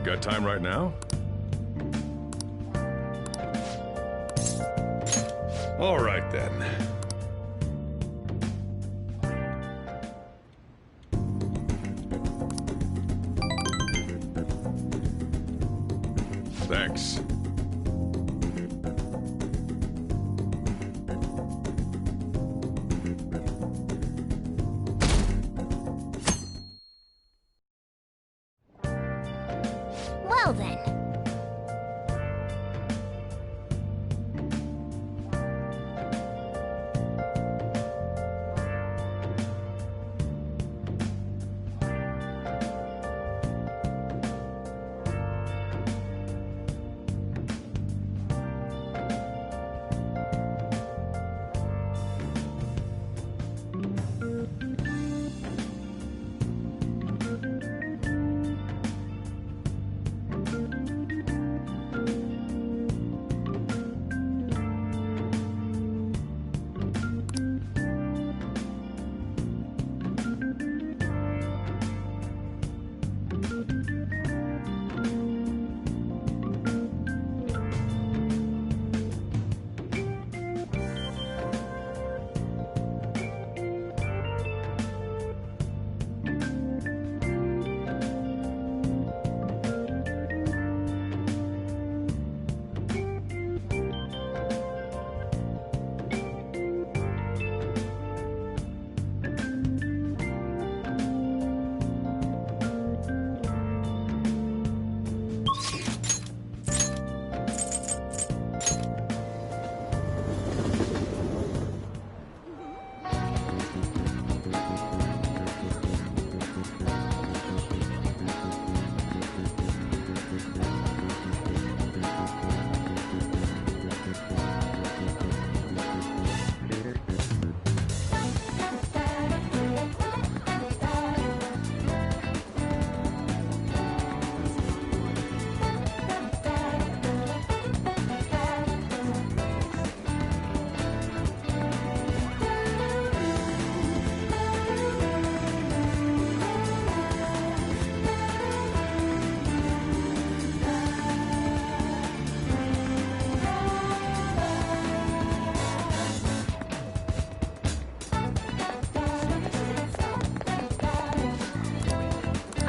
Got time right now? All right, then. Thanks. Well then.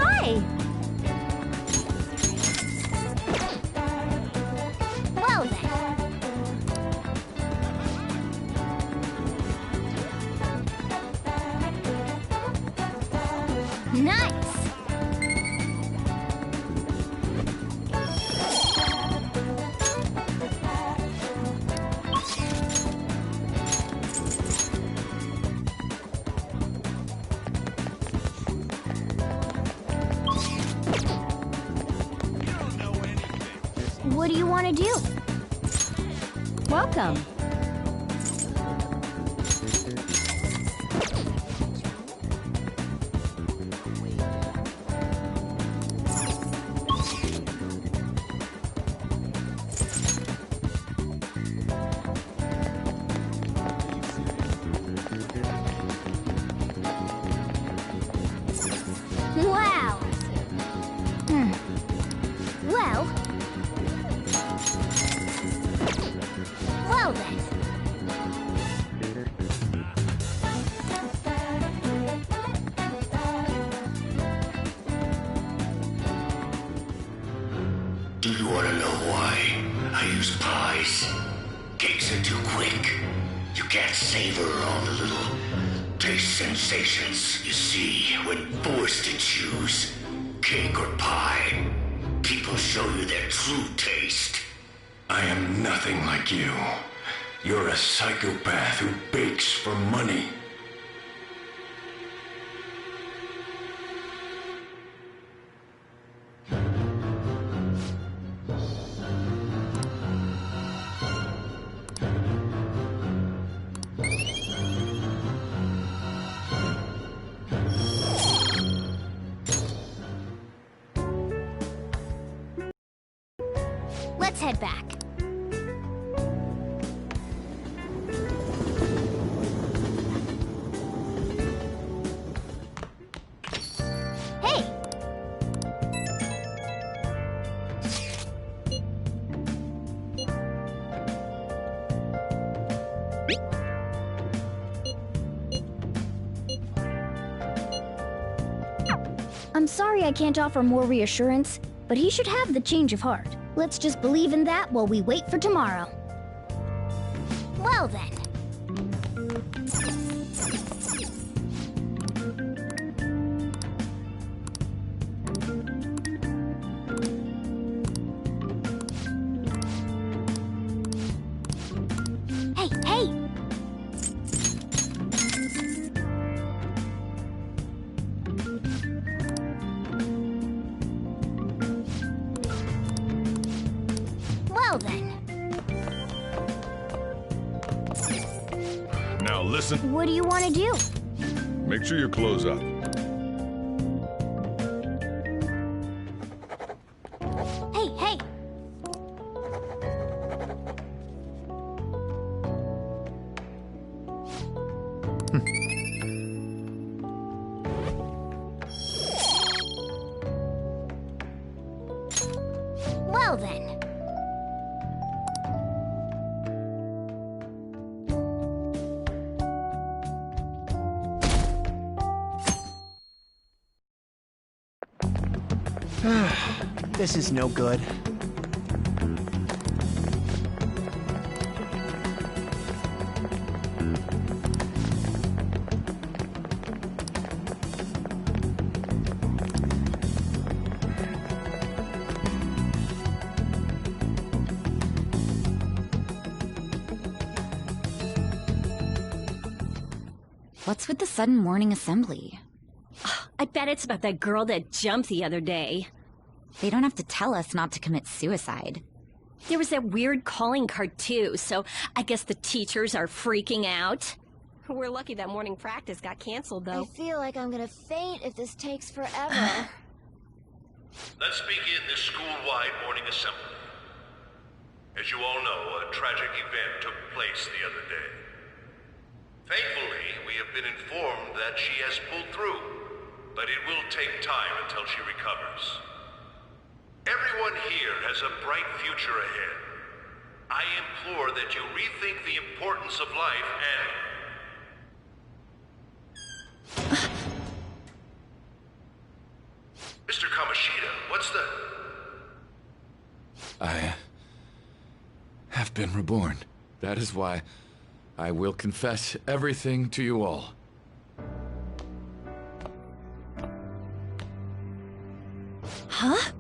Hi! Well then. Nice! What do you want to do? Welcome. Wow. Well. Well then. Do you want to know why I use pies? Cakes are too quick. You can't savor all the little taste sensations you see when forced to choose cake or pie. People show you their true taste. I am nothing like you. You're a psychopath who bakes for money. Let's head back. Hey! sorry I can't offer more reassurance, but he should have the change of heart. Let's just believe in that while we wait for tomorrow. Well then. Hey, hey! Well then. Now listen. What do you want to do? Make sure your clothes up. Hey, hey! Well then. This is no good. What's with the sudden morning assembly? I bet it's about that girl that jumped the other day. They don't have to tell us not to commit suicide. There was that weird calling card too, so I guess the teachers are freaking out. We're lucky that morning practice got canceled, I though. feel like I'm gonna faint if this takes forever. Let's begin this school-wide morning assembly. As you all know, a tragic event took place the other day. Thankfully, we have been informed that she has pulled through, but it will take time until she recovers. Everyone here has a bright future ahead. I implore that you rethink the importance of life and... Mr. Kamoshida, what's the... I have been reborn. That is why I will confess everything to you all. Huh?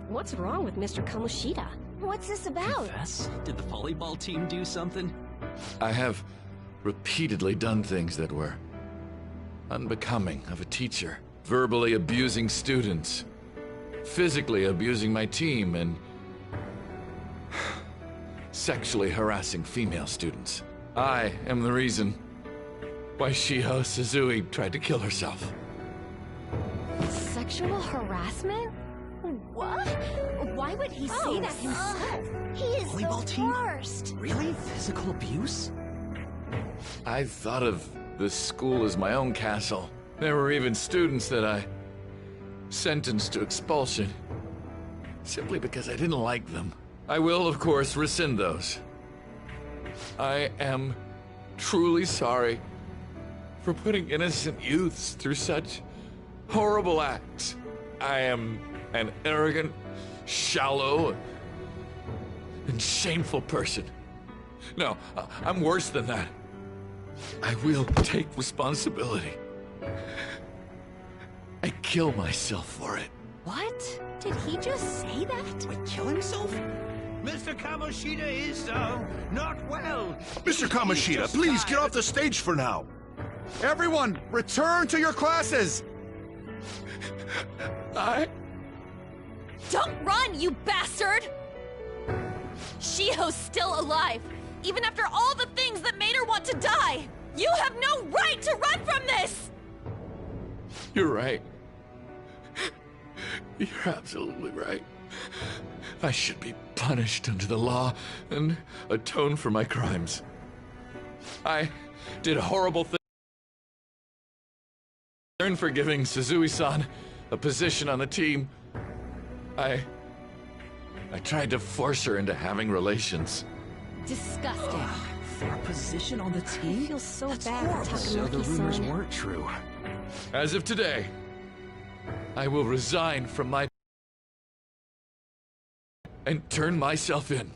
What's wrong with Mr. Kamoshida? What's this about? Confess? Did the volleyball team do something? I have repeatedly done things that were unbecoming of a teacher. Verbally abusing students, physically abusing my team, and sexually harassing female students. I am the reason why Shiho Suzui tried to kill herself. Sexual harassment? What? Why would he say that himself? He is Volleyball the team? worst. Really? Physical abuse? I thought of the school as my own castle. There were even students that I sentenced to expulsion, simply because I didn't like them. I will, of course, rescind those. I am truly sorry for putting innocent youths through such horrible acts. I am an arrogant, shallow, and shameful person. No, I'm worse than that. I will take responsibility. I kill myself for it. What? Did he just say that? Wait, kill himself? Mr. Kamoshida is, not well. Mr. Kamoshida, please get off the stage for now. Everyone, return to your classes! Don't run, you bastard! Shiho's still alive, even after all the things that made her want to die! You have no right to run from this! You're right. You're absolutely right. I should be punished under the law and atone for my crimes. I did horrible things. In for giving Suzui-san a position on the team, I tried to force her into having relations. Disgusting. For a position on the I team? feel so That's bad, horrible. So the rumors Takamaki-san. weren't true. As of today, I will resign from my... and turn myself in.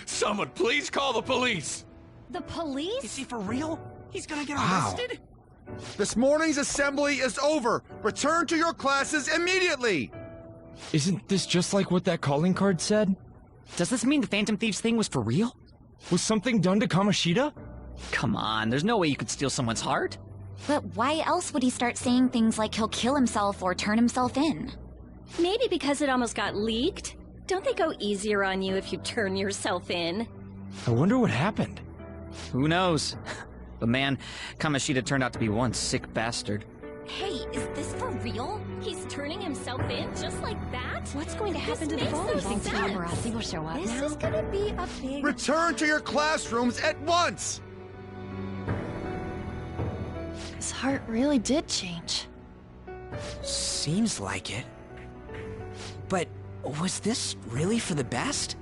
Someone please call the police! The police? Is he for real? He's gonna get Wow. arrested? This morning's assembly is over. Return to your classes immediately. Isn't this just like what that calling card said? Does this mean the Phantom Thieves thing was for real? Was something done to Kamoshida? Come on, there's no way you could steal someone's heart. But why else would he start saying things like he'll kill himself or turn himself in? Maybe because it almost got leaked. Don't they go easier on you if you turn yourself in? I wonder what happened. Who knows? But man, Kamoshida turned out to be one sick bastard. Hey, is this for real? He's turning himself in just like that? What's going to happen to the makes no volleyball sense. team? Marazzi will show up This now. is gonna be a big... Return to your classrooms at once. His heart really did change. Seems like it. But was this really for the best?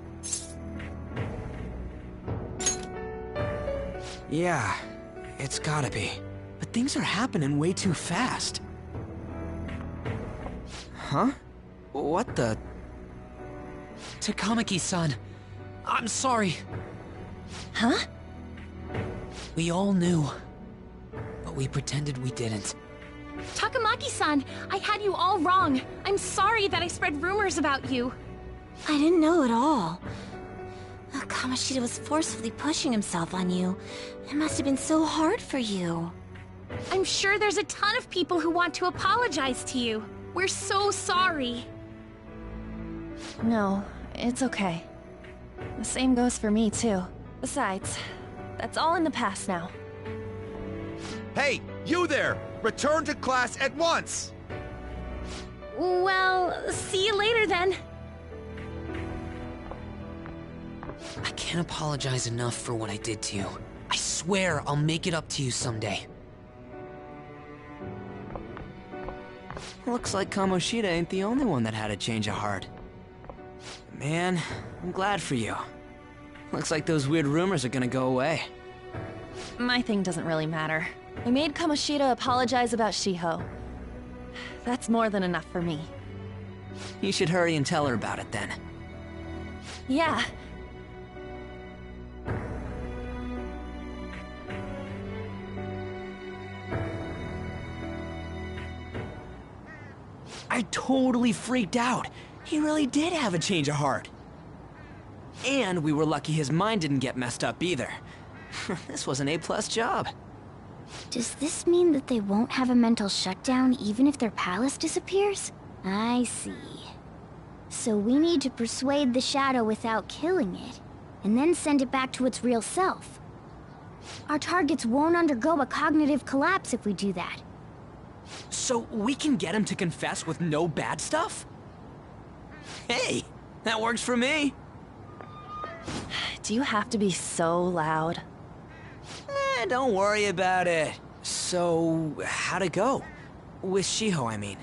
Yeah, it's gotta be. But things are happening way too fast. Huh? What the? Takamaki-san, I'm sorry. Huh? We all knew. But we pretended we didn't. Takamaki-san, I had you all wrong. I'm sorry that I spread rumors about you. I didn't know at all. Kamoshida was forcefully pushing himself on you. It must have been so hard for you. I'm sure there's a ton of people who want to apologize to you. We're so sorry. No, it's okay. The same goes for me, too. Besides, that's all in the past now. Hey, you there! Return to class at once! Well, see you later then. I can't apologize enough for what I did to you. I swear I'll make it up to you someday. Looks like Kamoshida ain't the only one that had a change of heart. Man, I'm glad for you. Looks like those weird rumors are gonna go away. My thing doesn't really matter. We made Kamoshida apologize about Shiho. That's more than enough for me. You should hurry and tell her about it then. Yeah. I totally freaked out. He really did have a change of heart. And we were lucky his mind didn't get messed up either. This was an A+ job. Does this mean that they won't have a mental shutdown even if their palace disappears? I see. So we need to persuade the shadow without killing it, and then send it back to its real self. Our targets won't undergo a cognitive collapse if we do that. So we can get him to confess with no bad stuff? Hey, that works for me. Do you have to be so loud? Don't worry about it. So, how'd it go? With Shiho, I mean.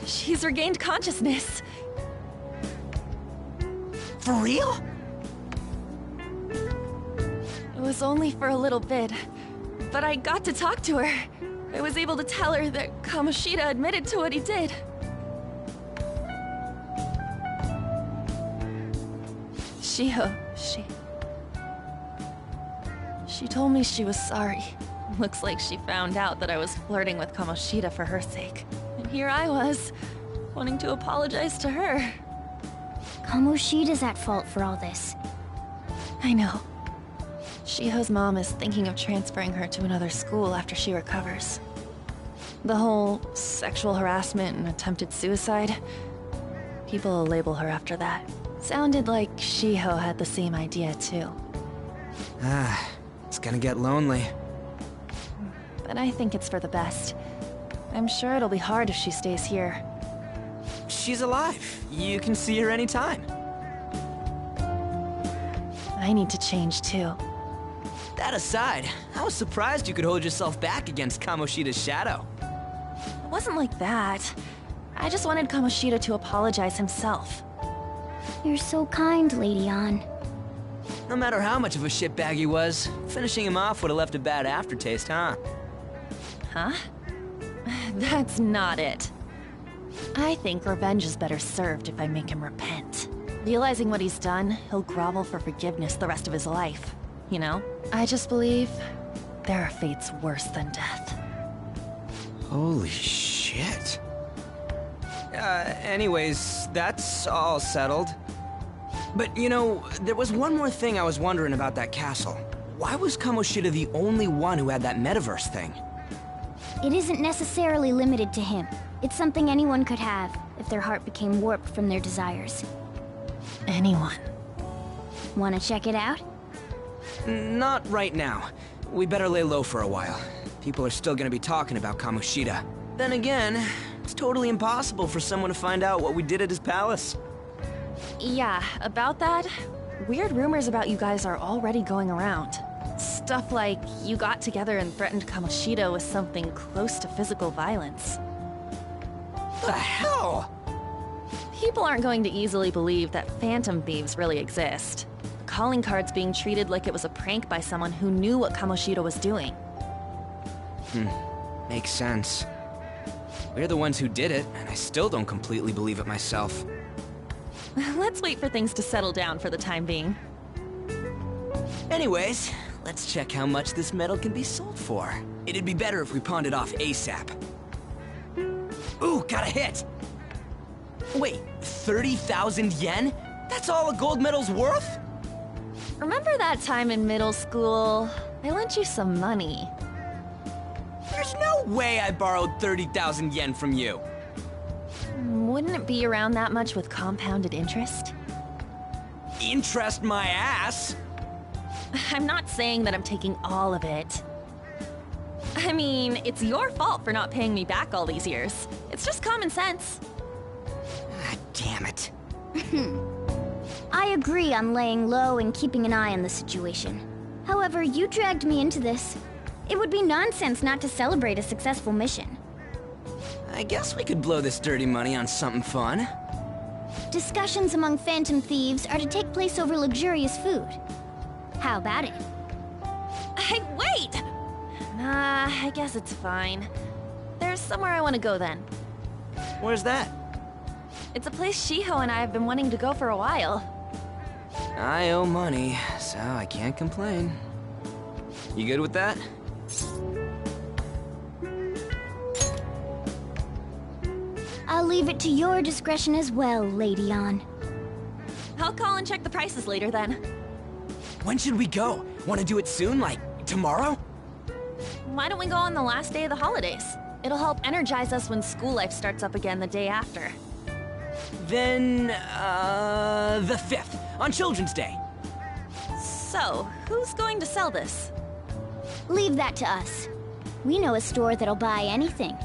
She's regained consciousness. For real? It was only for a little bit, but I got to talk to her. I was able to tell her that Kamoshida admitted to what he did. Shiho, She told me she was sorry. Looks like she found out that I was flirting with Kamoshida for her sake. And here I was, wanting to apologize to her. Kamoshida's at fault for all this. I know. Shiho's mom is thinking of transferring her to another school after she recovers. The whole sexual harassment and attempted suicide, people will label her after that. Sounded like Shiho had the same idea too. It's gonna get lonely. But I think it's for the best. I'm sure it'll be hard if she stays here. She's alive. You can see her anytime. I need to change too. That aside, I was surprised you could hold yourself back against Kamoshida's shadow. It wasn't like that. I just wanted Kamoshida to apologize himself. You're so kind, Lady Ann. No matter how much of a shitbag he was, finishing him off would have left a bad aftertaste, huh? Huh? That's not it. I think revenge is better served if I make him repent. Realizing what he's done, he'll grovel for forgiveness the rest of his life. You know? I just believe there are fates worse than death. Holy shit. Anyways, that's all settled. But you know, there was one more thing I was wondering about that castle. Why was Kamoshida the only one who had that metaverse thing? It isn't necessarily limited to him. It's something anyone could have, if their heart became warped from their desires. Anyone. Wanna check it out? Not right now. We better lay low for a while. People are still gonna be talking about Kamoshida. Then again, it's totally impossible for someone to find out what we did at his palace. Yeah, about that, weird rumors about you guys are already going around. Stuff like you got together and threatened Kamoshida with something close to physical violence. The hell? People aren't going to easily believe that phantom thieves really exist. The calling card's being treated like it was a prank by someone who knew what Kamoshida was doing. Makes sense. We're the ones who did it, and I still don't completely believe it myself. Let's wait for things to settle down for the time being. Anyways, let's check how much this metal can be sold for. It'd be better if we pawned it off ASAP. Ooh, got a hit! Wait, 30,000 yen? That's all a gold medal's worth? Remember that time in middle school? I lent you some money. There's no way I borrowed 30,000 yen from you. Wouldn't it be around that much with compounded interest? Interest my ass? I'm not saying that I'm taking all of it. I mean, it's your fault for not paying me back all these years. It's just common sense. Ah, damn it. I agree on laying low and keeping an eye on the situation. However, you dragged me into this. It would be nonsense not to celebrate a successful mission. I guess we could blow this dirty money on something fun. Discussions among phantom thieves are to take place over luxurious food. How about it? Hey, wait! Nah, I guess it's fine. There's somewhere I want to go then. Where's that? It's a place Shiho and I have been wanting to go for a while. I owe money, so I can't complain. You good with that? I'll leave it to your discretion as well, Lady Ann. I'll call and check the prices later then. When should we go? Want to do it soon, like tomorrow? Why don't we go on the last day of the holidays? It'll help energize us when school life starts up again the day after. Then, the 5th, on Children's Day. So, who's going to sell this? Leave that to us. We know a store that'll buy anything,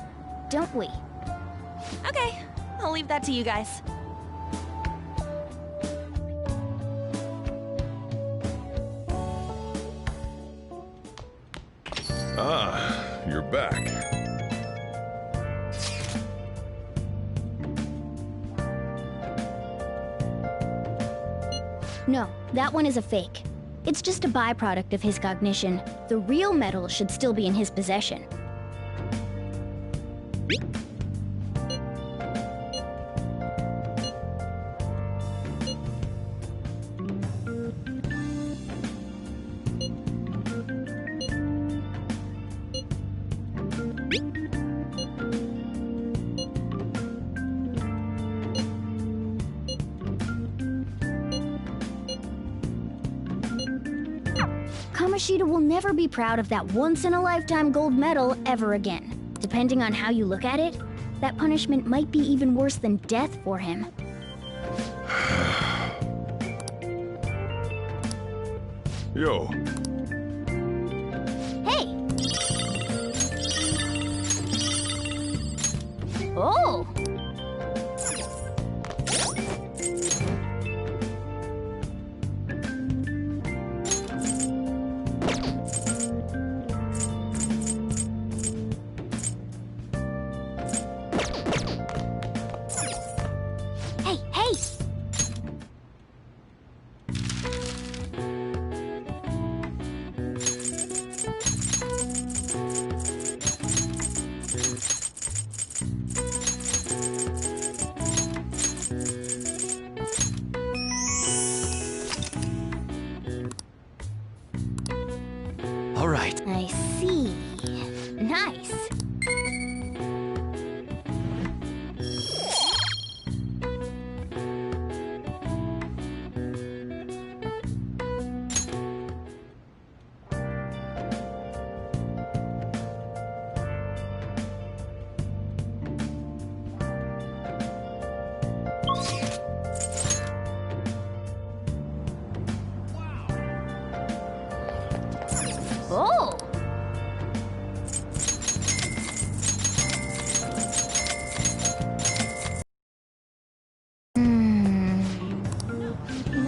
don't we? Okay, I'll leave that to you guys. Ah, you're back. No, that one is a fake. It's just a byproduct of his cognition. The real metal should still be in his possession. Kamoshida will never be proud of that once-in-a-lifetime gold medal ever again. Depending on how you look at it, that punishment might be even worse than death for him. Yo. Hey! Oh!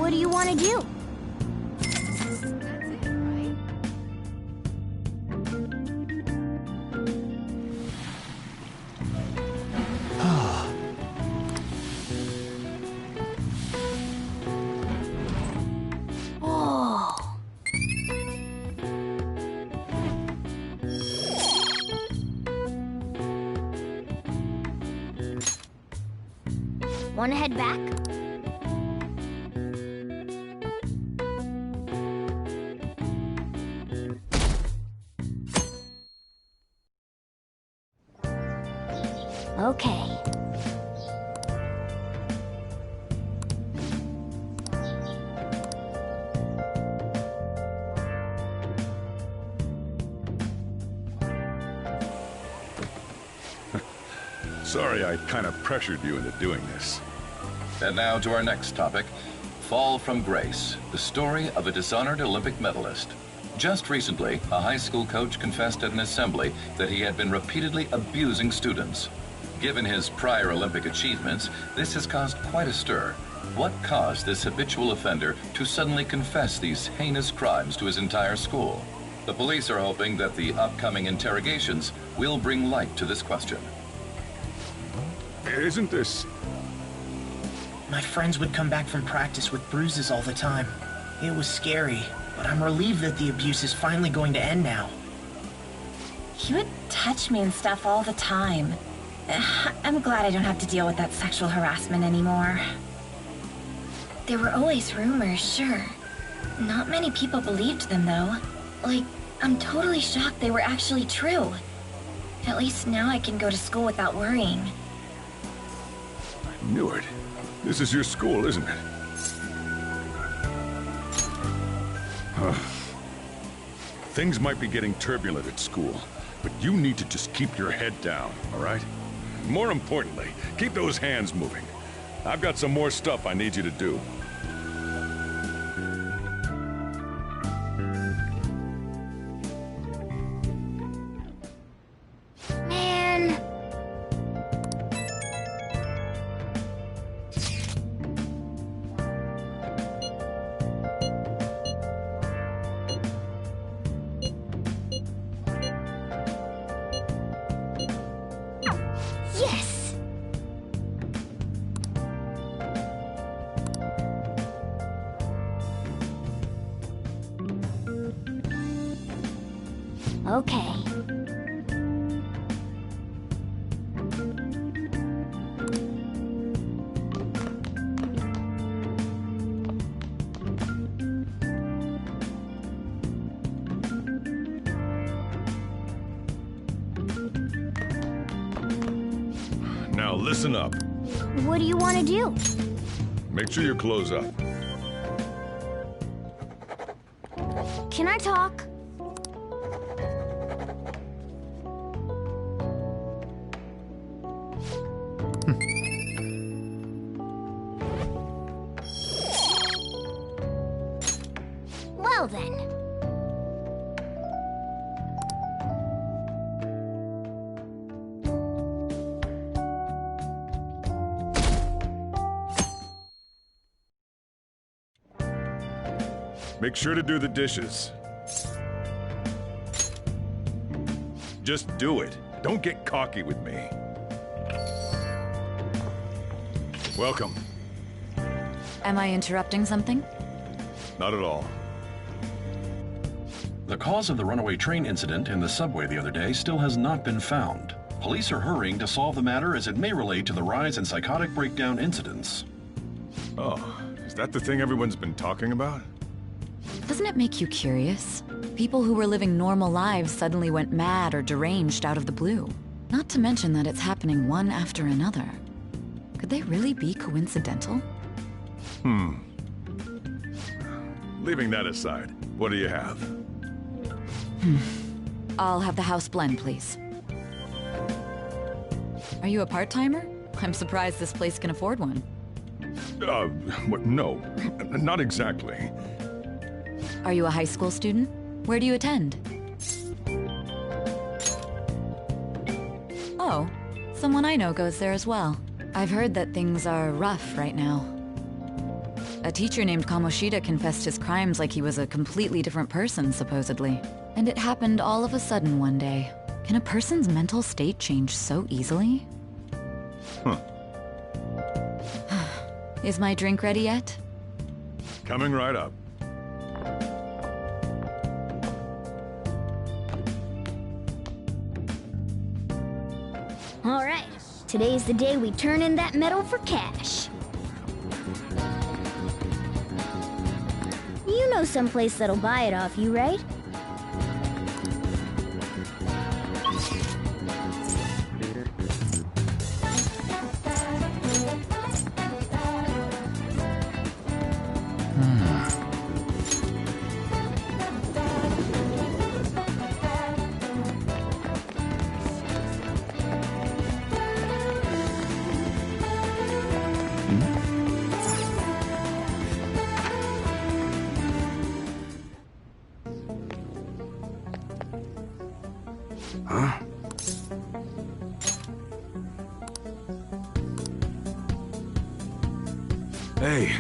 What do you want to do? Want to head back? Okay. Sorry I kind of pressured you into doing this. And now to our next topic, Fall from Grace, the story of a dishonored Olympic medalist. Just recently, a high school coach confessed at an assembly that he had been repeatedly abusing students. Given his prior Olympic achievements, this has caused quite a stir. What caused this habitual offender to suddenly confess these heinous crimes to his entire school? The police are hoping that the upcoming interrogations will bring light to this question. Isn't this... My friends would come back from practice with bruises all the time. It was scary, but I'm relieved that the abuse is finally going to end now. He would touch me and stuff all the time. I'm glad I don't have to deal with that sexual harassment anymore. There were always rumors, sure. Not many people believed them, though. Like, I'm totally shocked they were actually true. At least now I can go to school without worrying. I knew it. This is your school, isn't it? Things might be getting turbulent at school, but you need to just keep your head down, all right? More importantly, keep those hands moving. I've got some more stuff I need you to do. Man. Yes! Okay. Now listen up. What do you want to do? Make sure your clothes up. Can I talk? Well then. Make sure to do the dishes. Just do it. Don't get cocky with me. Welcome. Am I interrupting something? Not at all. The cause of the runaway train incident in the subway the other day still has not been found. Police are hurrying to solve the matter as it may relate to the rise in psychotic breakdown incidents. Oh, is that the thing everyone's been talking about? Doesn't it make you curious? People who were living normal lives suddenly went mad or deranged out of the blue. Not to mention that it's happening one after another. Could they really be coincidental? Leaving that aside, what do you have? I'll have the house blend, please. Are you a part-timer? I'm surprised this place can afford one. No, not exactly. Are you a high school student? Where do you attend? Oh, someone I know goes there as well. I've heard that things are rough right now. A teacher named Kamoshida confessed his crimes like he was a completely different person, supposedly. And it happened all of a sudden one day. Can a person's mental state change so easily? Huh. Is my drink ready yet? Coming right up. All right, today's the day we turn in that medal for cash. You know someplace that'll buy it off you, right? Huh? Hey.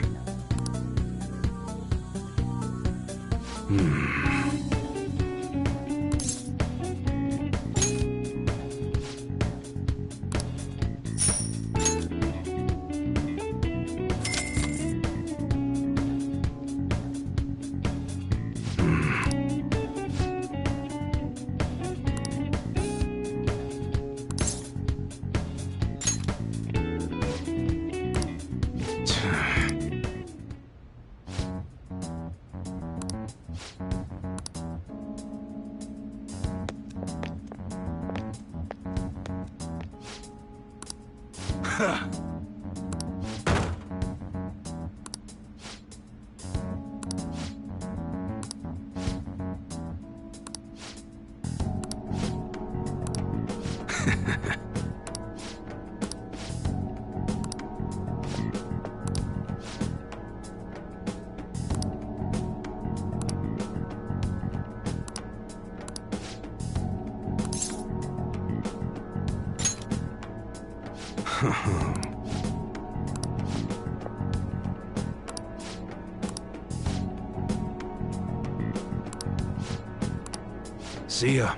See ya.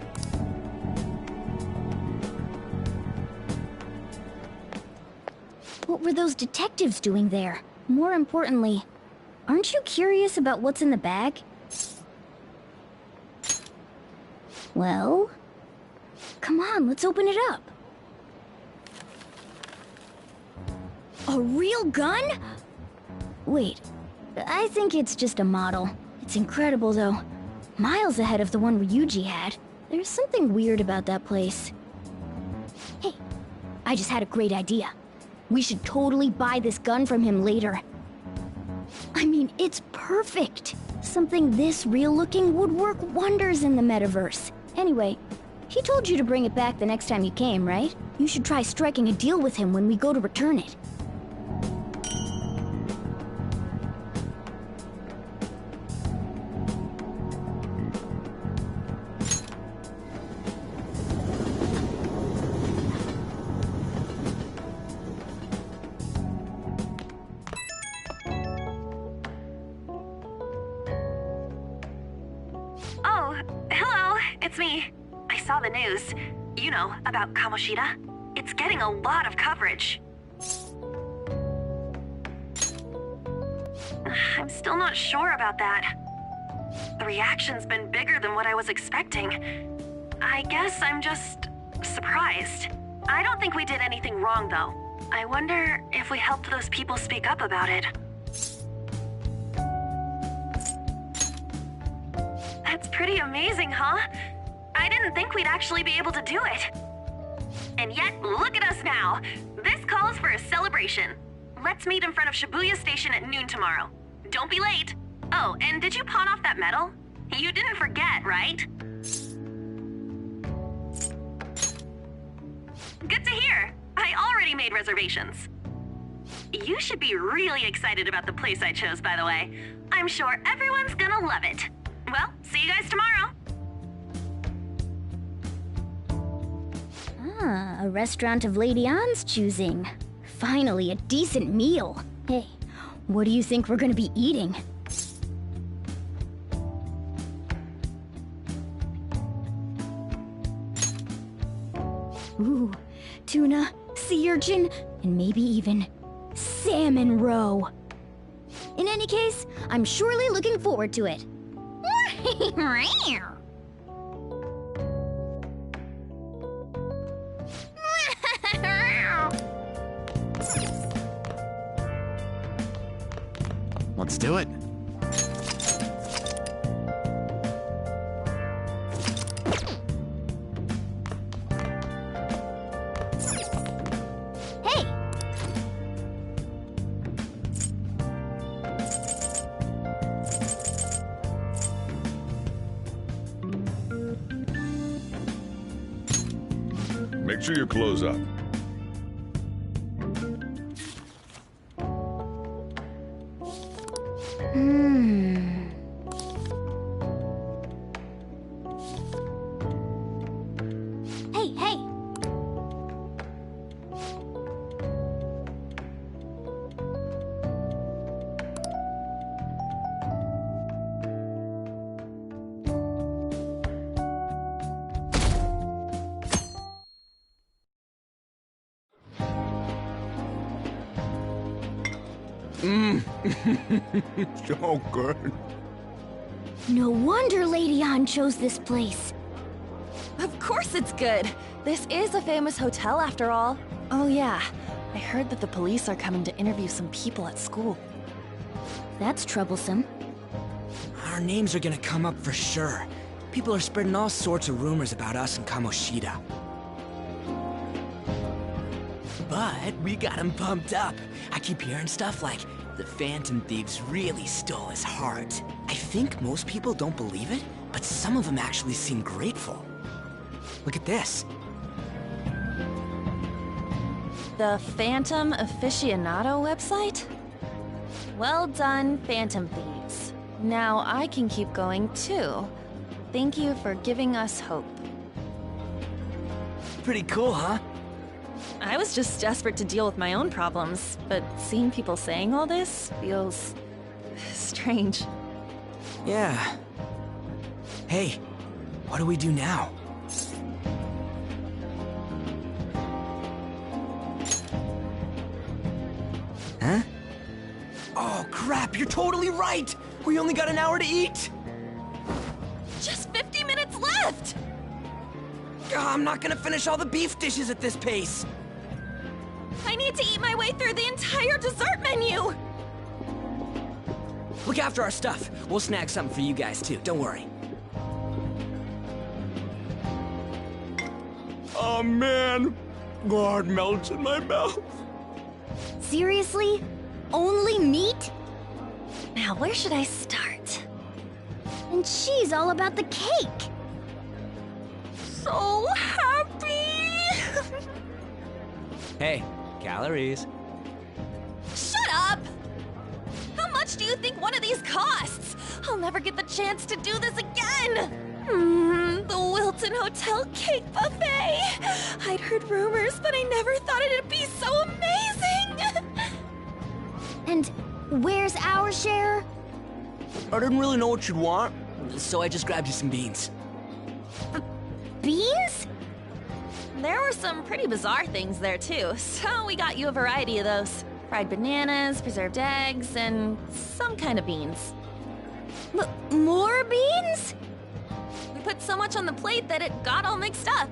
What were those detectives doing there? More importantly, aren't you curious about what's in the bag? Well, come on, let's open it up. A real gun? Wait, I think it's just a model. It's incredible, though. Miles ahead of the one Ryuji had. There's something weird about that place. Hey, I just had a great idea. We should totally buy this gun from him later. I mean, it's perfect. Something this real-looking would work wonders in the metaverse. Anyway, he told you to bring it back the next time you came, right? You should try striking a deal with him when we go to return it. It's me. I saw the news. You know, about Kamoshida. It's getting a lot of coverage. I'm still not sure about that. The reaction's been bigger than what I was expecting. I guess I'm just surprised. I don't think we did anything wrong, though. I wonder if we helped those people speak up about it. That's pretty amazing, huh? I didn't think we'd actually be able to do it. And yet, look at us now. This calls for a celebration. Let's meet in front of Shibuya Station at noon tomorrow. Don't be late. Oh, and did you pawn off that medal? You didn't forget, right? Good to hear. I already made reservations. You should be really excited about the place I chose, by the way. I'm sure everyone's gonna love it. Well, see you guys tomorrow. Ah, a restaurant of Lady Ann's choosing. Finally, a decent meal. Hey, What do you think we're gonna be eating? Ooh, tuna, sea urchin, and maybe even salmon roe. In any case, I'm surely looking forward to it. Let's do it. Hey! Make sure you close up. Hey, hey! So good. No wonder Lady Ann chose this place. Of course it's good. This is a famous hotel after all. Oh yeah, I heard that the police are coming to interview some people at school. That's troublesome. Our names are gonna come up for sure. People are spreading all sorts of rumors about us and Kamoshida. But we got him pumped up. I keep hearing stuff like, the Phantom Thieves really stole his heart. I think most people don't believe it, but some of them actually seem grateful. Look at this. The Phantom Aficionado website? Well done, Phantom Thieves. Now I can keep going too. Thank you for giving us hope. Pretty cool, huh? I was just desperate to deal with my own problems, but seeing people saying all this feels strange. Yeah. Hey, what do we do now? Huh? Oh crap, you're totally right! We only got an hour to eat! Just 50 minutes left! I'm not gonna finish all the beef dishes at this pace! I need to eat my way through the entire dessert menu! Look after our stuff. We'll snag something for you guys too, don't worry. Oh man, God melts in my mouth. Seriously? Only meat? Now, where should I start? And she's all about the cake! So happy! Hey, calories. Shut up! How much do you think one of these costs? I'll never get the chance to do this again! The Wilton Hotel Cake Buffet! I'd heard rumors, but I never thought it'd be so amazing! And where's our share? I didn't really know what you'd want, so I just grabbed you some beans. Beans? There were some pretty bizarre things there too, so we got you a variety of those. Fried bananas, preserved eggs, and some kind of beans. More beans? We put so much on the plate that it got all mixed up.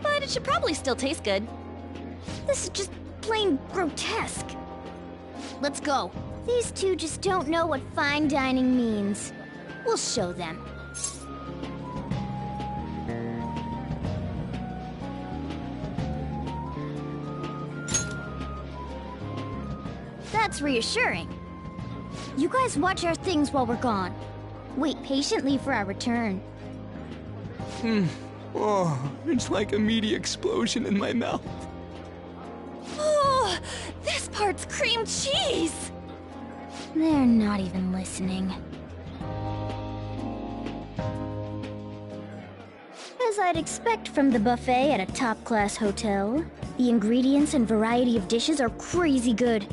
But it should probably still taste good. This is just plain grotesque. Let's go. These two just don't know what fine dining means. We'll show them. That's reassuring. You guys watch our things while we're gone. Wait patiently for our return. Oh, it's like a meaty explosion in my mouth. Oh, this part's cream cheese! They're not even listening. As I'd expect from the buffet at a top-class hotel, the ingredients and variety of dishes are crazy good.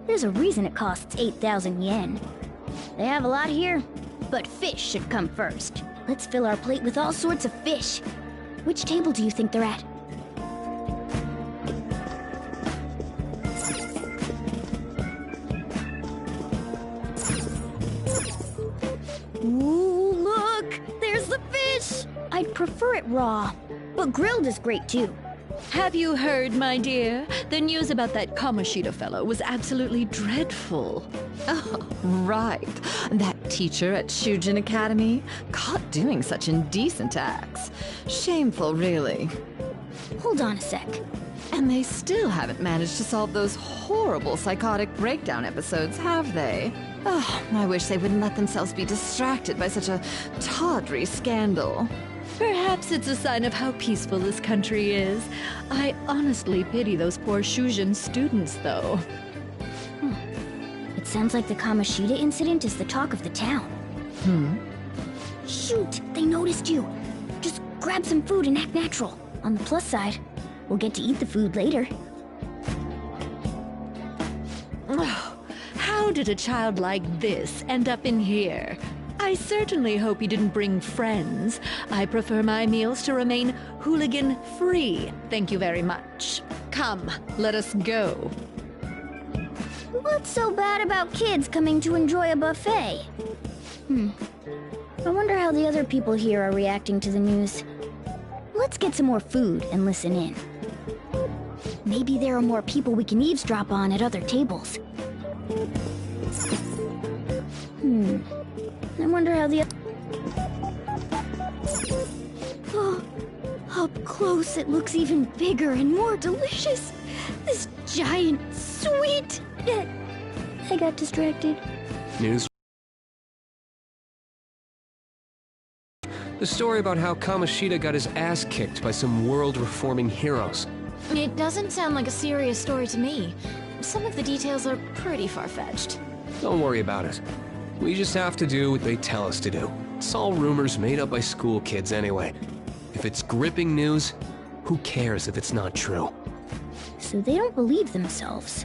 There's a reason it costs 8,000 yen. They have a lot here, but fish should come first. Let's fill our plate with all sorts of fish. Which table do you think they're at? Ooh, look! There's the fish! I'd prefer it raw, but grilled is great too. Have you heard, my dear? The news about that Kamoshida fellow was absolutely dreadful. Oh, right. That teacher at Shujin Academy, caught doing such indecent acts. Shameful, really. Hold on a sec. And they still haven't managed to solve those horrible psychotic breakdown episodes, have they? Oh, I wish they wouldn't let themselves be distracted by such a tawdry scandal. Perhaps it's a sign of how peaceful this country is. I honestly pity those poor Shujin students, though. It sounds like the Kamoshida incident is the talk of the town. Shoot, they noticed you. Just grab some food and act natural. On the plus side, we'll get to eat the food later. Oh, how did a child like this end up in here? I certainly hope he didn't bring friends. I prefer my meals to remain hooligan-free. Thank you very much. Come, let us go. What's so bad about kids coming to enjoy a buffet? I wonder how the other people here are reacting to the news. Let's get some more food and listen in. Maybe there are more people we can eavesdrop on at other tables. I wonder how the... Oh, up close it looks even bigger and more delicious. This giant sweet... I got distracted. News. The story about how Kamoshida got his ass kicked by some world-reforming heroes. It doesn't sound like a serious story to me. Some of the details are pretty far-fetched. Don't worry about it. We just have to do what they tell us to do. It's all rumors made up by school kids anyway. If it's gripping news, who cares if it's not true? So they don't believe themselves.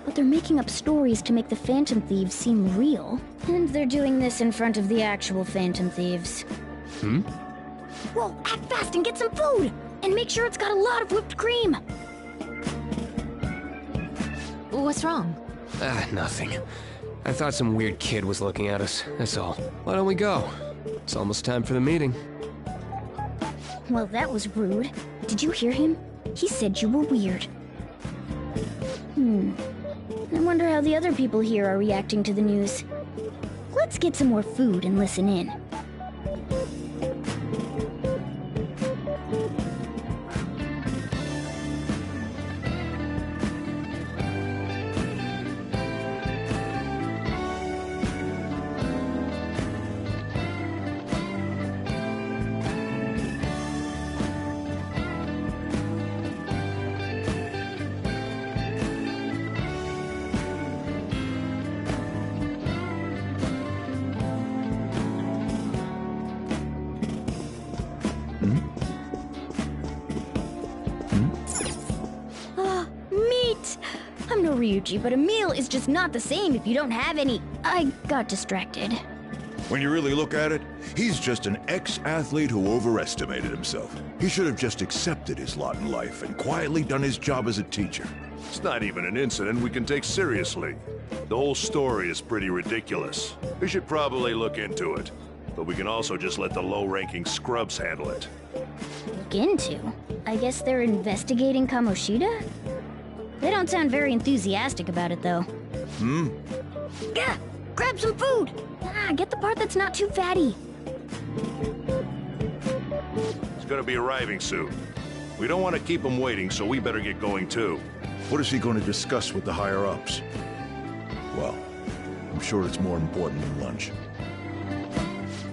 But they're making up stories to make the Phantom Thieves seem real. And they're doing this in front of the actual Phantom Thieves. Whoa, act fast and get some food! And make sure it's got a lot of whipped cream! What's wrong? Nothing. I thought some weird kid was looking at us, that's all. Why don't we go? It's almost time for the meeting. Well, that was rude. Did you hear him? He said you were weird. I wonder how the other people here are reacting to the news. Let's get some more food and listen in. I'm no Ryuji, but a meal is just not the same if you don't have any. I got distracted. When you really look at it, he's just an ex-athlete who overestimated himself. He should have just accepted his lot in life and quietly done his job as a teacher. It's not even an incident we can take seriously. The whole story is pretty ridiculous. We should probably look into it. But we can also just let the low-ranking scrubs handle it. Look into? I guess they're investigating Kamoshida? They don't sound very enthusiastic about it, though. Gah! Grab some food! Get the part that's not too fatty. He's gonna be arriving soon. We don't want to keep him waiting, so we better get going too. What is he going to discuss with the higher-ups? Well, I'm sure it's more important than lunch.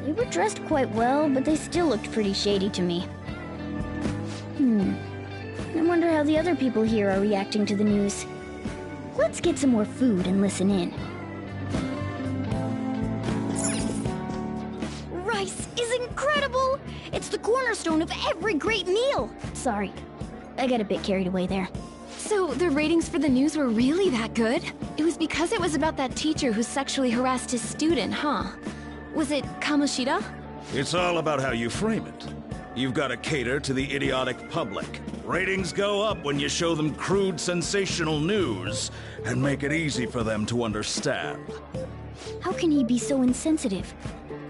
They were dressed quite well, but they still looked pretty shady to me. I wonder how the other people here are reacting to the news. Let's get some more food and listen in. Rice is incredible! It's the cornerstone of every great meal! Sorry, I got a bit carried away there. So the ratings for the news were really that good? It was because it was about that teacher who sexually harassed his student, huh? Was it Kamoshida? It's all about how you frame it. You've got to cater to the idiotic public. Ratings go up when you show them crude, sensational news and make it easy for them to understand. How can he be so insensitive?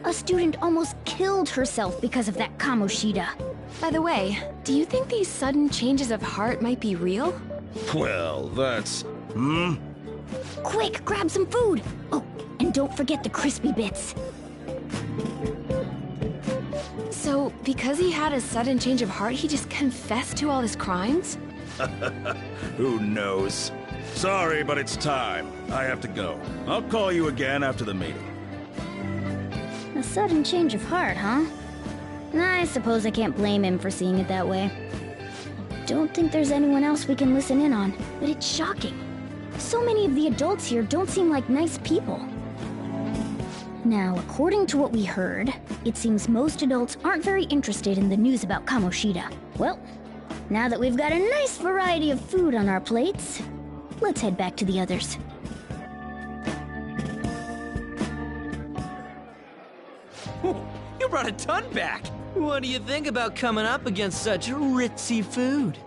A student almost killed herself because of that Kamoshida. By the way, do you think these sudden changes of heart might be real? Well, that's... Quick, grab some food! Oh, and don't forget the crispy bits. So, because he had a sudden change of heart, he just confessed to all his crimes? Who knows? Sorry, but it's time. I have to go. I'll call you again after the meeting. A sudden change of heart, huh? I suppose I can't blame him for seeing it that way. Don't think there's anyone else we can listen in on, but it's shocking. So many of the adults here don't seem like nice people. Now, according to what we heard, it seems most adults aren't very interested in the news about Kamoshida. Well, now that we've got a nice variety of food on our plates, let's head back to the others. You brought a ton back! What do you think about coming up against such ritzy food?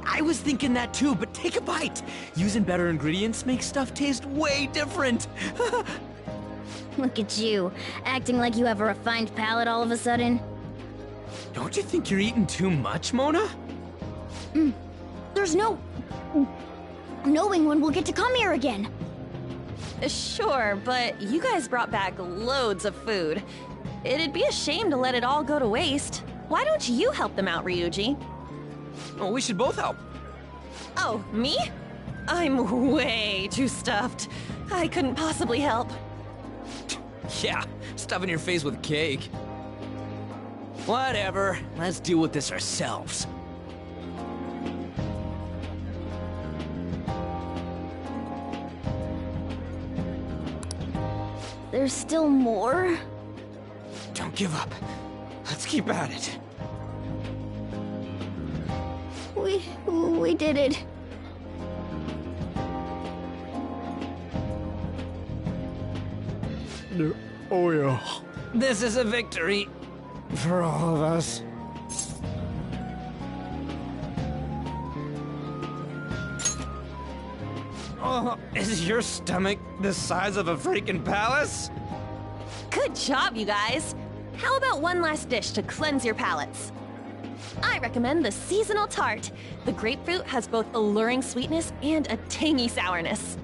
I was thinking that too, but take a bite! Using better ingredients makes stuff taste way different! Look at you, acting like you have a refined palate all of a sudden. Don't you think you're eating too much, Mona? There's no knowing when we'll get to come here again. Sure, but you guys brought back loads of food. It'd be a shame to let it all go to waste. Why don't you help them out, Ryuji? Oh, we should both help. Oh, me? I'm way too stuffed. I couldn't possibly help. Yeah, stuffing your face with cake. Whatever, let's deal with this ourselves. There's still more? Don't give up. Let's keep at it. We did it. Oh yeah. This is a victory for all of us. Oh, is your stomach the size of a freaking palace? Good job, you guys. How about one last dish to cleanse your palates? I recommend the seasonal tart. The grapefruit has both alluring sweetness and a tangy sourness.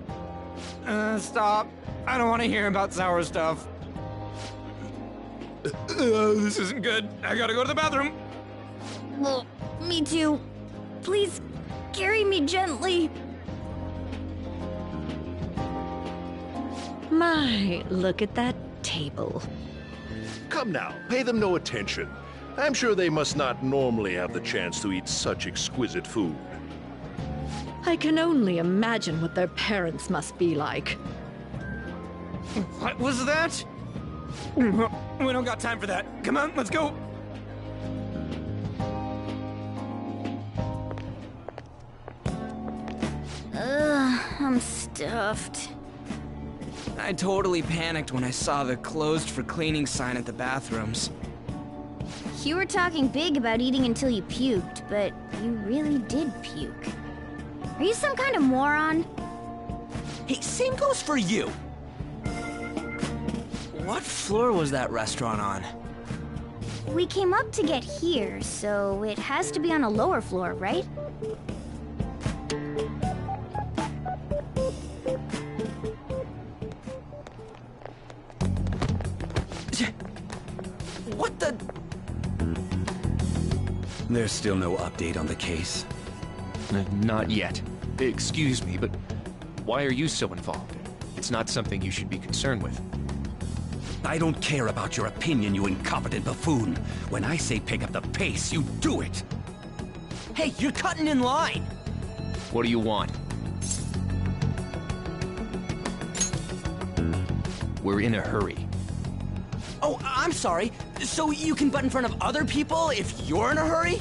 Stop. I don't want to hear about sour stuff. This isn't good. I gotta go to the bathroom. Well, me too. Please, carry me gently. My, look at that table. Come now, pay them no attention. I'm sure they must not normally have the chance to eat such exquisite food. I can only imagine what their parents must be like. What was that? We don't got time for that. Come on, let's go. I'm stuffed. I totally panicked when I saw the closed for cleaning sign at the bathrooms. You were talking big about eating until you puked, but you really did puke. Are you some kind of moron? Hey, same goes for you! What floor was that restaurant on? We came up to get here, so it has to be on a lower floor, right? What the... There's still no update on the case? Not yet. Excuse me, but why are you so involved? It's not something you should be concerned with. I don't care about your opinion, you incompetent buffoon. When I say pick up the pace, you do it! Hey, you're cutting in line! What do you want? We're in a hurry. Oh, I'm sorry. So you can butt in front of other people if you're in a hurry?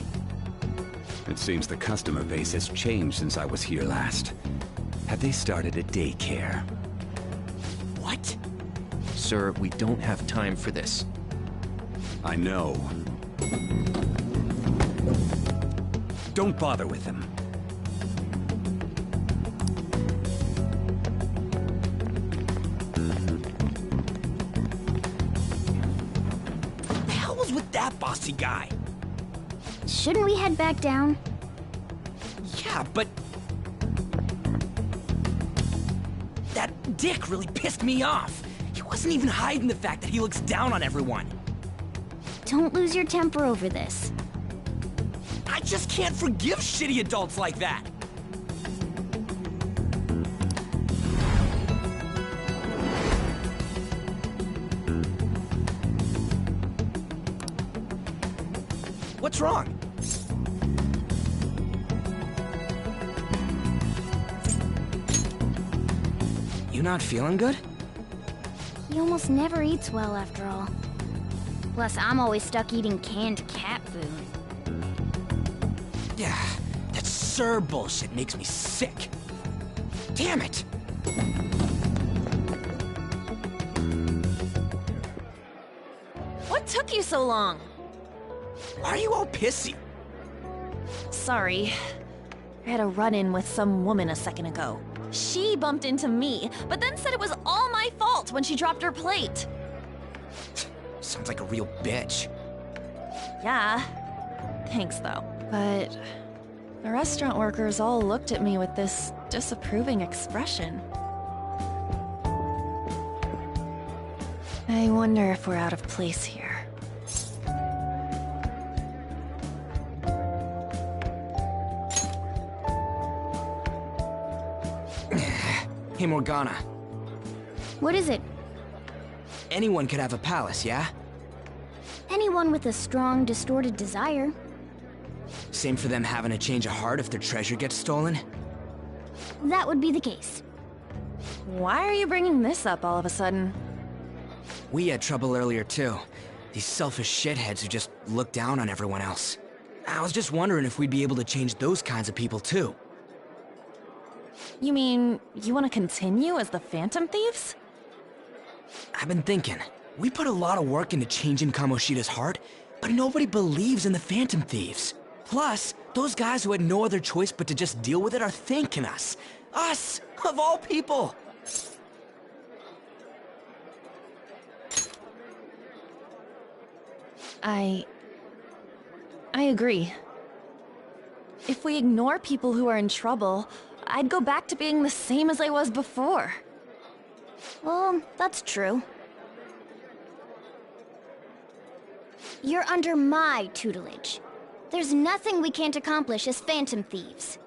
It seems the customer base has changed since I was here last. Have they started a daycare? What? Sir, we don't have time for this. I know. Don't bother with them. What the hell was with that bossy guy? Shouldn't we head back down? Yeah, but... that dick really pissed me off. He wasn't even hiding the fact that he looks down on everyone. Don't lose your temper over this. I just can't forgive shitty adults like that. What's wrong? You not feeling good? He almost never eats well after all. Plus, I'm always stuck eating canned cat food. Yeah, that Sir bullshit makes me sick. Damn it! What took you so long? Why are you all pissy? Sorry. I had a run-in with some woman a second ago. She bumped into me, but then said it was all my fault when she dropped her plate. Sounds like a real bitch. Yeah. Thanks, though. But the restaurant workers all looked at me with this disapproving expression. I wonder if we're out of place here. Hey, Morgana. What is it? Anyone could have a palace, yeah? Anyone with a strong, distorted desire. Same for them having a change of heart if their treasure gets stolen? That would be the case. Why are you bringing this up all of a sudden? We had trouble earlier, too. These selfish shitheads who just look down on everyone else. I was just wondering if we'd be able to change those kinds of people, too. You mean, you want to continue as the Phantom Thieves? I've been thinking. We put a lot of work into changing Kamoshida's heart, but nobody believes in the Phantom Thieves. Plus, those guys who had no other choice but to just deal with it are thanking us. Us, of all people! I agree. If we ignore people who are in trouble, I'd go back to being the same as I was before. Well, that's true. You're under my tutelage. There's nothing we can't accomplish as Phantom Thieves.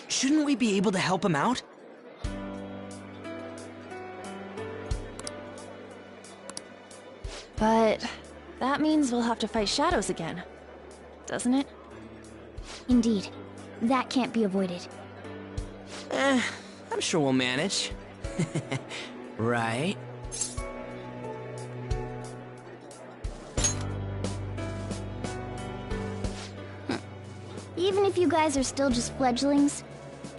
Shouldn't we be able to help him out? But that means we'll have to fight shadows again, doesn't it? Indeed. That can't be avoided. I'm sure we'll manage. Right? Even if you guys are still just fledglings,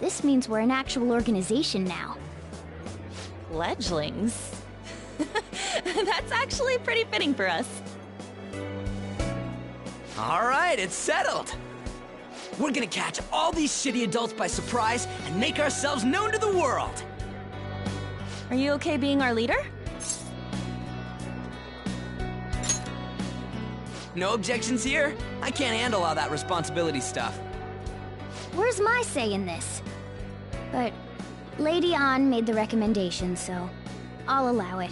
this means we're an actual organization now. Fledglings? That's actually pretty fitting for us. All right, it's settled. We're gonna catch all these shitty adults by surprise and make ourselves known to the world. Are you okay being our leader? No objections here? I can't handle all that responsibility stuff. Where's my say in this? But Lady An made the recommendation, so I'll allow it.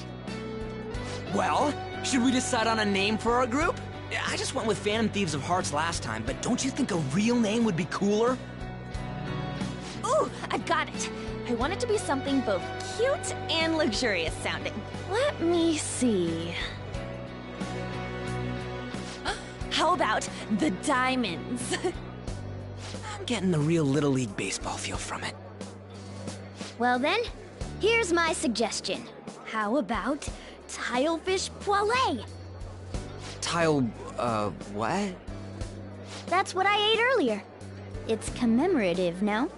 Well, should we decide on a name for our group? I just went with Phantom Thieves of Hearts last time, but don't you think a real name would be cooler? Ooh, I've got it. I want it to be something both cute and luxurious sounding. Let me see. How about the Diamonds? I'm getting the real Little League Baseball feel from it. Well then, here's my suggestion. How about Tilefish poêlée. What? That's what I ate earlier. It's commemorative, no?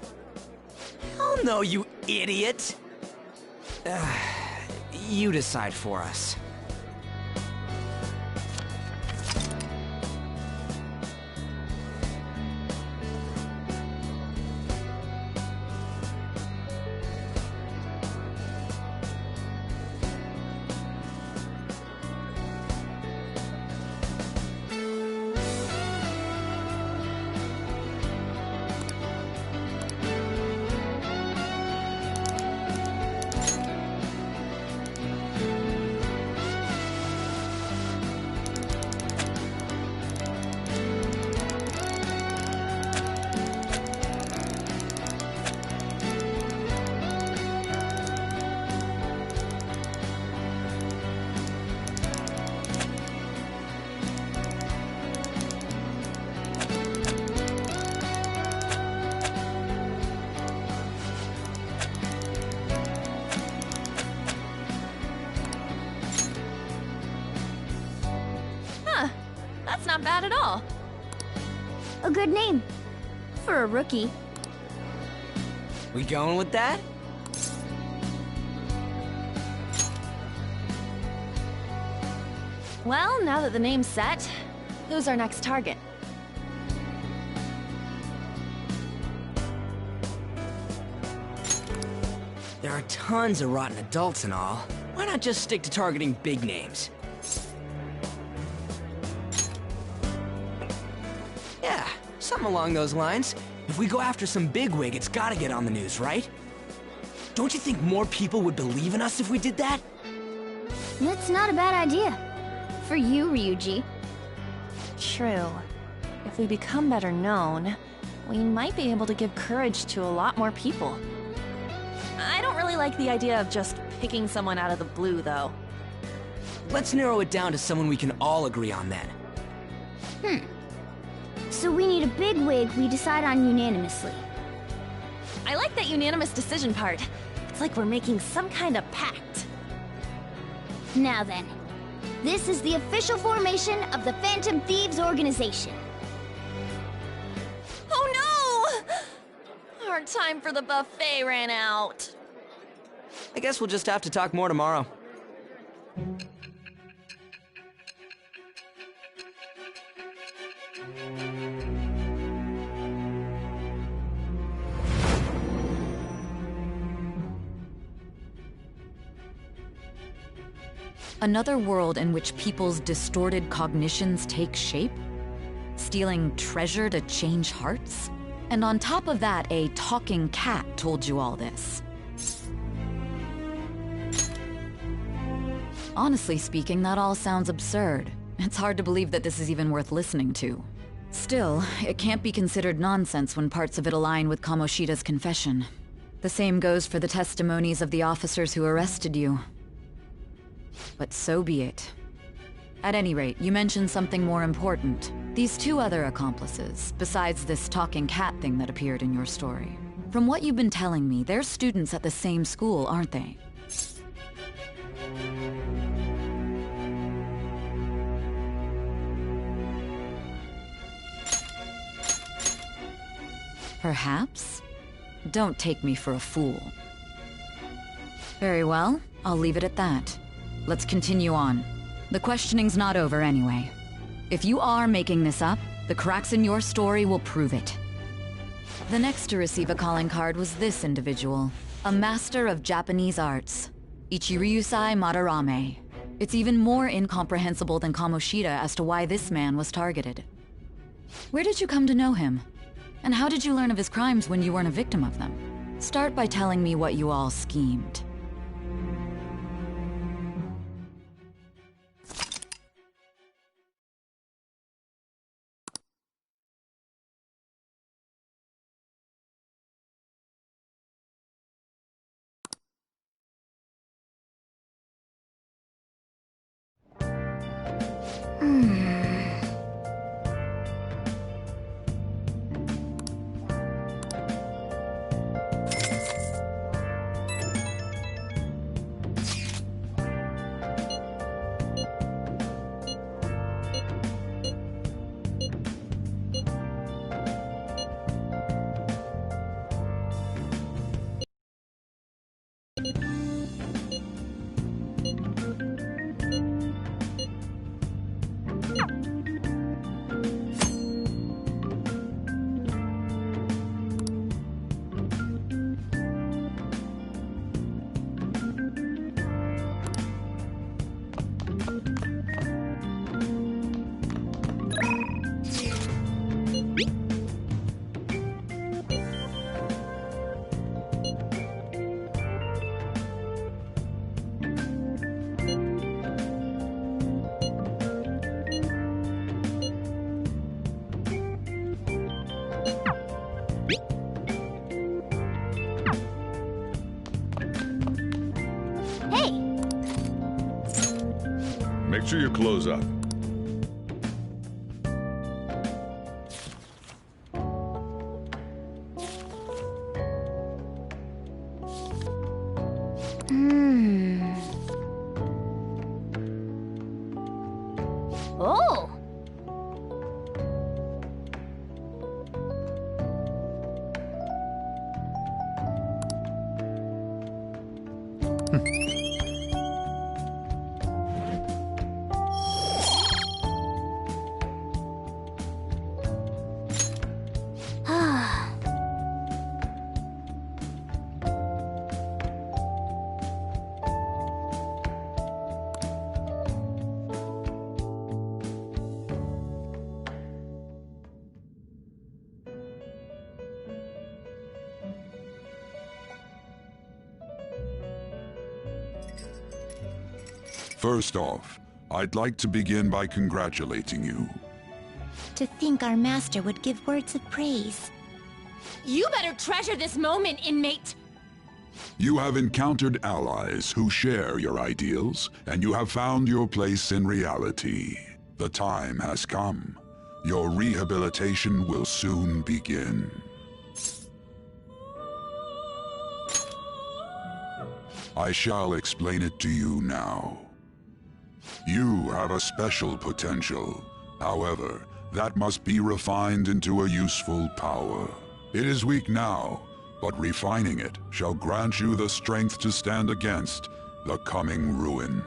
Oh no, you idiot! You decide for us. That's not bad at all. A good name. For a rookie. We going with that? Well, now that the name's set, who's our next target? There are tons of rotten adults and all. Why not just stick to targeting big names? Yeah, something along those lines. If we go after some bigwig, it's gotta get on the news, right? Don't you think more people would believe in us if we did that? That's not a bad idea. For you, Ryuji. True. If we become better known, we might be able to give courage to a lot more people. I don't really like the idea of just picking someone out of the blue, though. Let's narrow it down to someone we can all agree on then. So we need a bigwig we decide on unanimously. I like that unanimous decision part. It's like we're making some kind of pact. Now then, this is the official formation of the Phantom Thieves organization. Oh no! Our time for the buffet ran out. I guess we'll just have to talk more tomorrow. Another world in which people's distorted cognitions take shape? Stealing treasure to change hearts? And on top of that, a talking cat told you all this. Honestly speaking, that all sounds absurd. It's hard to believe that this is even worth listening to. Still, it can't be considered nonsense when parts of it align with Kamoshida's confession. The same goes for the testimonies of the officers who arrested you. But so be it. At any rate, you mentioned something more important. These two other accomplices, besides this talking cat thing that appeared in your story. From what you've been telling me, they're students at the same school, aren't they? Perhaps? Don't take me for a fool. Very well, I'll leave it at that. Let's continue on. The questioning's not over anyway. If you are making this up, the cracks in your story will prove it. The next to receive a calling card was this individual, a master of Japanese arts, Ichiryusai Madarame. It's even more incomprehensible than Kamoshida as to why this man was targeted. Where did you come to know him? And how did you learn of his crimes when you weren't a victim of them? Start by telling me what you all schemed. Make sure you close up. Oh! First off, I'd like to begin by congratulating you. To think our master would give words of praise. You better treasure this moment, inmate! You have encountered allies who share your ideals, and you have found your place in reality. The time has come. Your rehabilitation will soon begin. I shall explain it to you now. You have a special potential. However, that must be refined into a useful power. It is weak now, but refining it shall grant you the strength to stand against the coming ruin.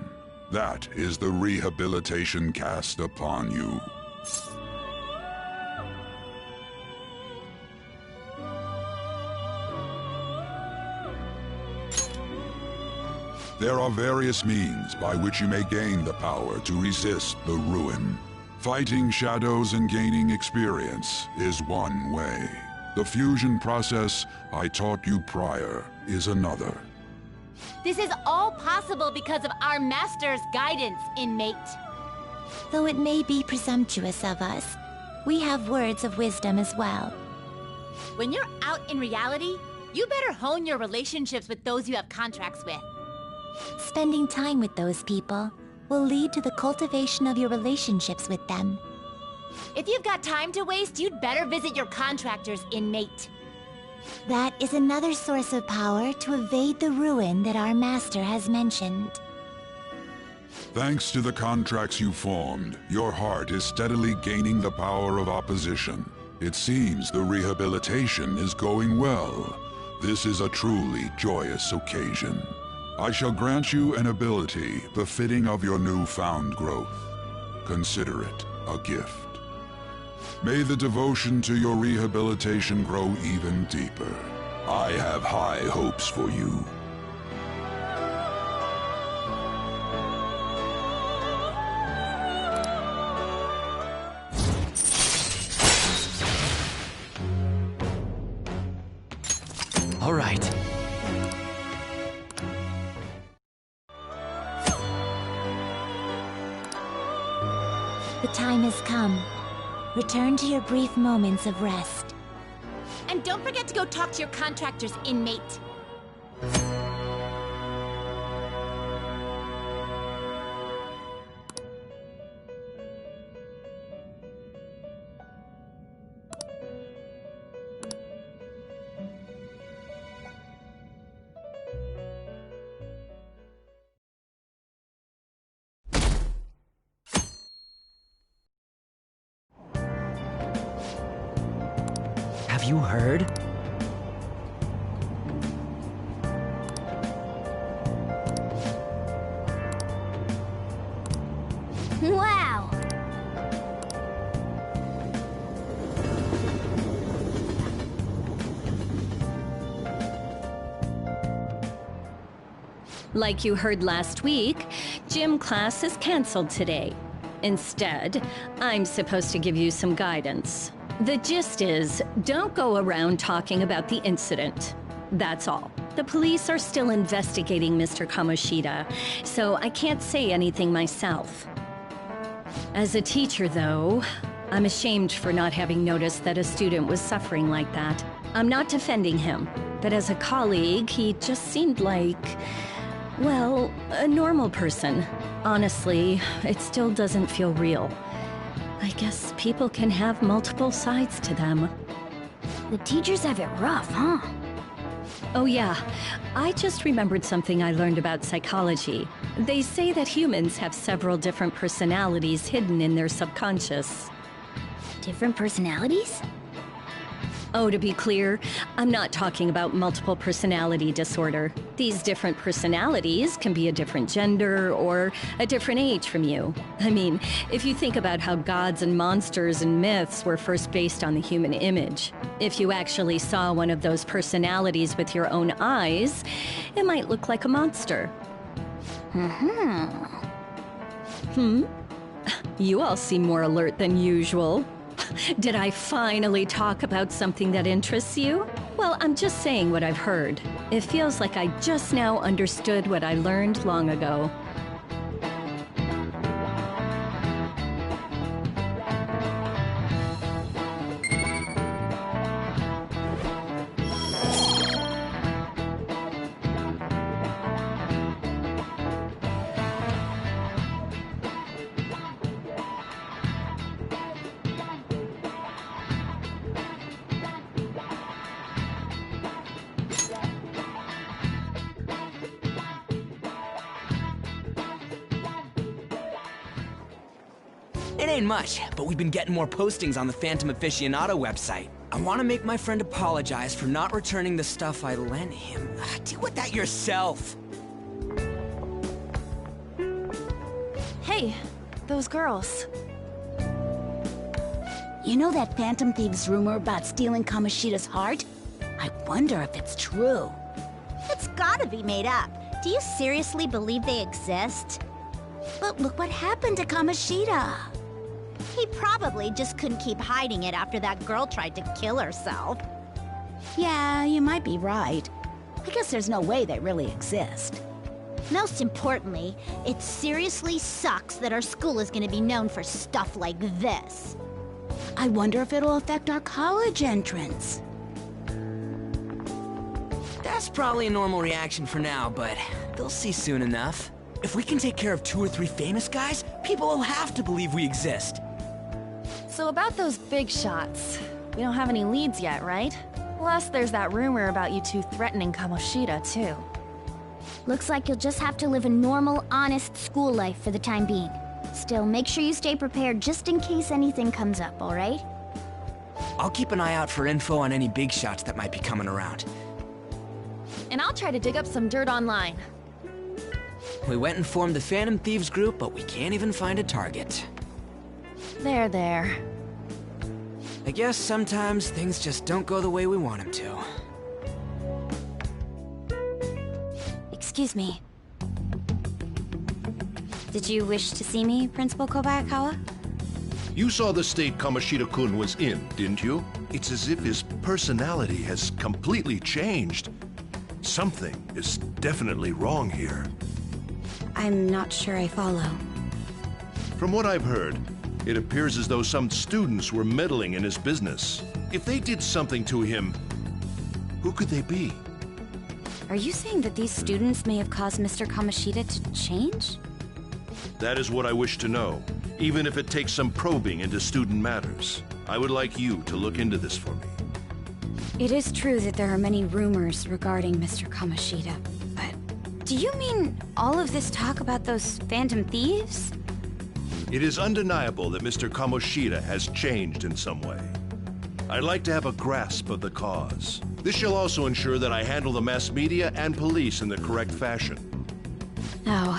That is the rehabilitation cast upon you. There are various means by which you may gain the power to resist the ruin. Fighting shadows and gaining experience is one way. The fusion process I taught you prior is another. This is all possible because of our master's guidance, inmate. Though it may be presumptuous of us, we have words of wisdom as well. When you're out in reality, you better hone your relationships with those you have contracts with. Spending time with those people will lead to the cultivation of your relationships with them. If you've got time to waste, you'd better visit your contractors, inmate. That is another source of power to evade the ruin that our master has mentioned. Thanks to the contracts you formed, your heart is steadily gaining the power of opposition. It seems the rehabilitation is going well. This is a truly joyous occasion. I shall grant you an ability befitting of your newfound growth. Consider it a gift. May the devotion to your rehabilitation grow even deeper. I have high hopes for you. All right. The time has come. Return to your brief moments of rest. And don't forget to go talk to your contractors, inmate. Have you heard? Wow! Like you heard last week, gym class is canceled today. Instead, I'm supposed to give you some guidance. The gist is, don't go around talking about the incident. That's all. The police are still investigating Mr. Kamoshida, so I can't say anything myself. As a teacher, though, I'm ashamed for not having noticed that a student was suffering like that. I'm not defending him, but as a colleague, he just seemed like Well, a normal person. Honestly, it still doesn't feel real. I guess people can have multiple sides to them. The teachers have it rough, huh? Oh yeah, I just remembered something I learned about psychology. They say that humans have several different personalities hidden in their subconscious. Different personalities? Oh, to be clear, I'm not talking about multiple personality disorder. These different personalities can be a different gender or a different age from you. I mean, if you think about how gods and monsters and myths were first based on the human image, if you actually saw one of those personalities with your own eyes, it might look like a monster. You all seem more alert than usual. Did I finally talk about something that interests you? Well, I'm just saying what I've heard. It feels like I just now understood what I learned long ago. It ain't much, but we've been getting more postings on the Phantom Aficionado website. I want to make my friend apologize for not returning the stuff I lent him. Deal with that yourself. Hey, those girls. You know that Phantom Thieves rumor about stealing Kamoshida's heart? I wonder if it's true. It's gotta be made up. Do you seriously believe they exist? But look what happened to Kamoshida. He probably just couldn't keep hiding it after that girl tried to kill herself. Yeah, you might be right. I guess there's no way they really exist. Most importantly, it seriously sucks that our school is gonna be known for stuff like this. I wonder if it'll affect our college entrance. That's probably a normal reaction for now, but they'll see soon enough. If we can take care of 2 or 3 famous guys, people will have to believe we exist. So about those big shots, we don't have any leads yet, right? Plus, there's that rumor about you two threatening Kamoshida, too. Looks like you'll just have to live a normal, honest school life for the time being. Still, make sure you stay prepared just in case anything comes up, alright? I'll keep an eye out for info on any big shots that might be coming around. And I'll try to dig up some dirt online. We went and formed the Phantom Thieves group, but we can't even find a target. There. I guess sometimes things just don't go the way we want them to. Excuse me. Did you wish to see me, Principal Kobayakawa? You saw the state Kamoshida-kun was in, didn't you? It's as if his personality has completely changed. Something is definitely wrong here. I'm not sure I follow. From what I've heard, it appears as though some students were meddling in his business. If they did something to him, who could they be? Are you saying that these students may have caused Mr. Kamoshida to change? That is what I wish to know, even if it takes some probing into student matters. I would like you to look into this for me. It is true that there are many rumors regarding Mr. Kamoshida, but do you mean all of this talk about those Phantom Thieves? It is undeniable that Mr. Kamoshida has changed in some way. I'd like to have a grasp of the cause. This shall also ensure that I handle the mass media and police in the correct fashion. No.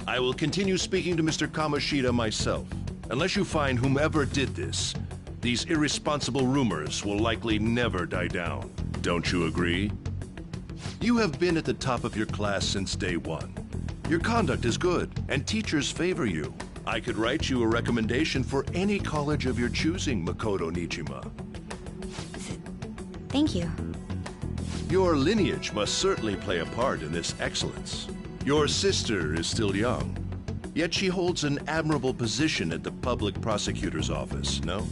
I will continue speaking to Mr. Kamoshida myself. Unless you find whomever did this, these irresponsible rumors will likely never die down. Don't you agree? You have been at the top of your class since day one. Your conduct is good, and teachers favor you. I could write you a recommendation for any college of your choosing, Makoto Nijima. Thank you. Your lineage must certainly play a part in this excellence. Your sister is still young, yet she holds an admirable position at the public prosecutor's office, no?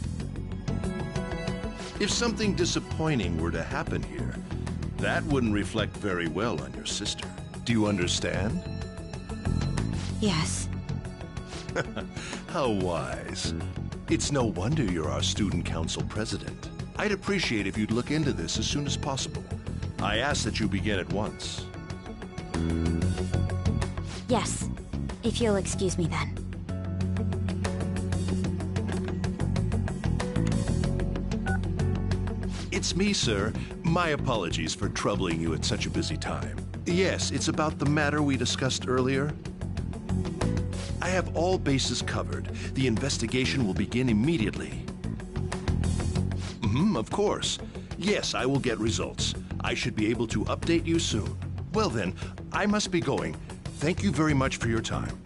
If something disappointing were to happen here, that wouldn't reflect very well on your sister. Do you understand? Yes. How wise. It's no wonder you're our student council president. I'd appreciate if you'd look into this as soon as possible. I ask that you begin at once. Yes. If you'll excuse me then. It's me, sir. My apologies for troubling you at such a busy time. Yes, it's about the matter we discussed earlier. I have all bases covered. The investigation will begin immediately. Of course. Yes, I will get results. I should be able to update you soon. Well then, I must be going. Thank you very much for your time.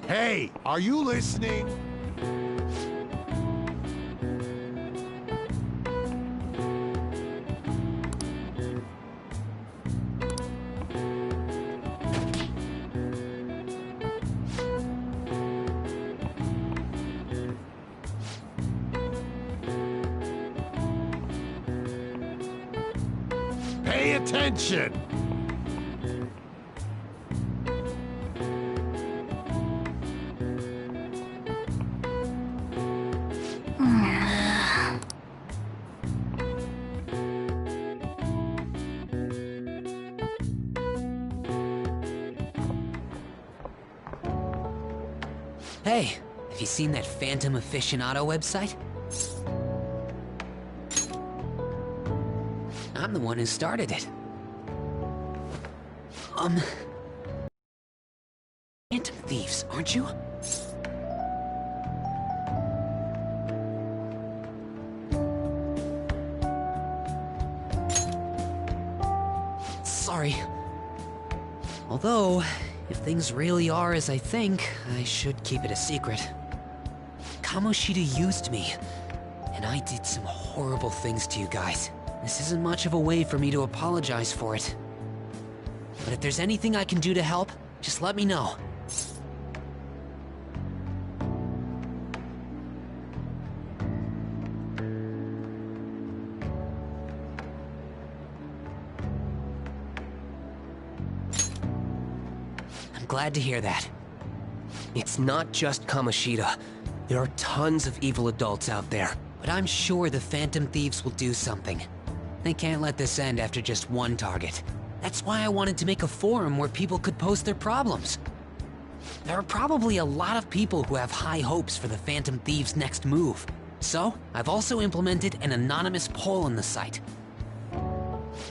Hey, are you listening? Pay attention! Hey, have you seen that Phantom Aficionado website? I'm the one who started it. Phantom Thieves, aren't you? Sorry. Although, if things really are as I think, I should keep it a secret. Kamoshida used me, and I did some horrible things to you guys. This isn't much of a way for me to apologize for it. But if there's anything I can do to help, just let me know. I'm glad to hear that. It's not just Kamoshida. There are tons of evil adults out there. But I'm sure the Phantom Thieves will do something. They can't let this end after just one target. That's why I wanted to make a forum where people could post their problems. There are probably a lot of people who have high hopes for the Phantom Thieves' next move. So, I've also implemented an anonymous poll on the site.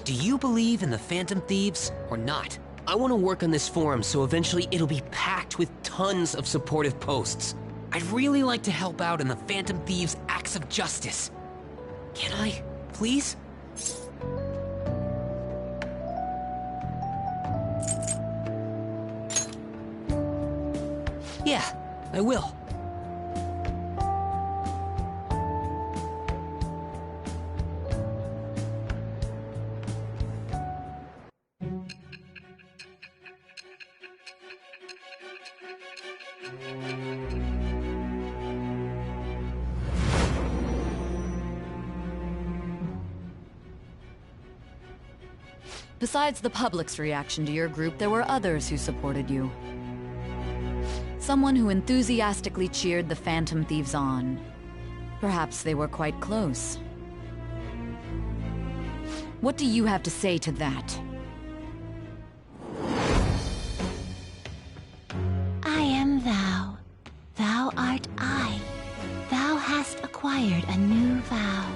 Do you believe in the Phantom Thieves or not? I want to work on this forum so eventually it'll be packed with tons of supportive posts. I'd really like to help out in the Phantom Thieves' acts of justice. Can I, please? Yeah, I will. Besides the public's reaction to your group, there were others who supported you. Someone who enthusiastically cheered the Phantom Thieves on. Perhaps they were quite close. What do you have to say to that? I am thou. Thou art I. Thou hast acquired a new vow.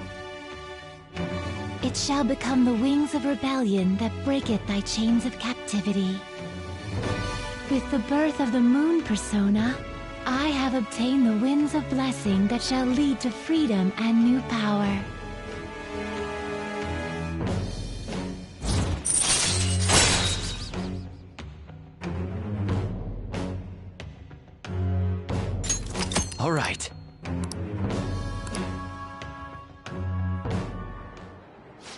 It shall become the wings of rebellion that breaketh thy chains of captivity. With the birth of the moon persona, I have obtained the winds of blessing that shall lead to freedom and new power. All right.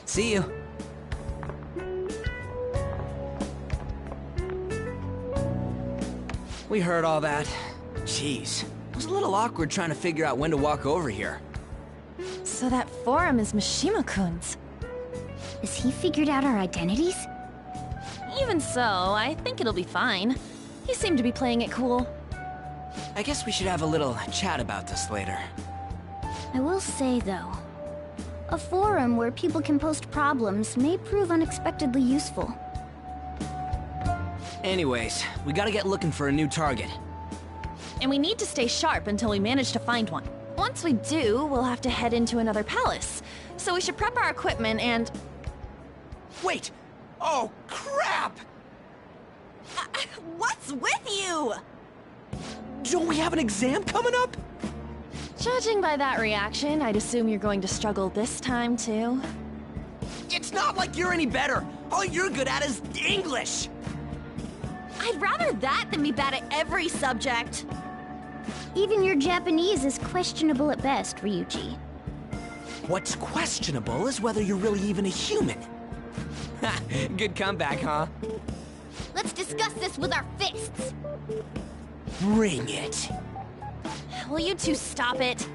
See you. We heard all that. Jeez. It was a little awkward trying to figure out when to walk over here. So that forum is Mishima-kun's. Has he figured out our identities? Even so, I think it'll be fine. He seemed to be playing it cool. I guess we should have a little chat about this later. I will say, though, a forum where people can post problems may prove unexpectedly useful. Anyways, we gotta get looking for a new target. And we need to stay sharp until we manage to find one. Once we do, we'll have to head into another palace. So we should prep our equipment and... Wait! Oh, crap! What's with you? Don't we have an exam coming up? Judging by that reaction, I'd assume you're going to struggle this time, too. It's not like you're any better! All you're good at is English! I'd rather that than be bad at every subject. Even your Japanese is questionable at best, Ryuji. What's questionable is whether you're really even a human. Ha! Good comeback, huh? Let's discuss this with our fists. Bring it. Will you two stop it?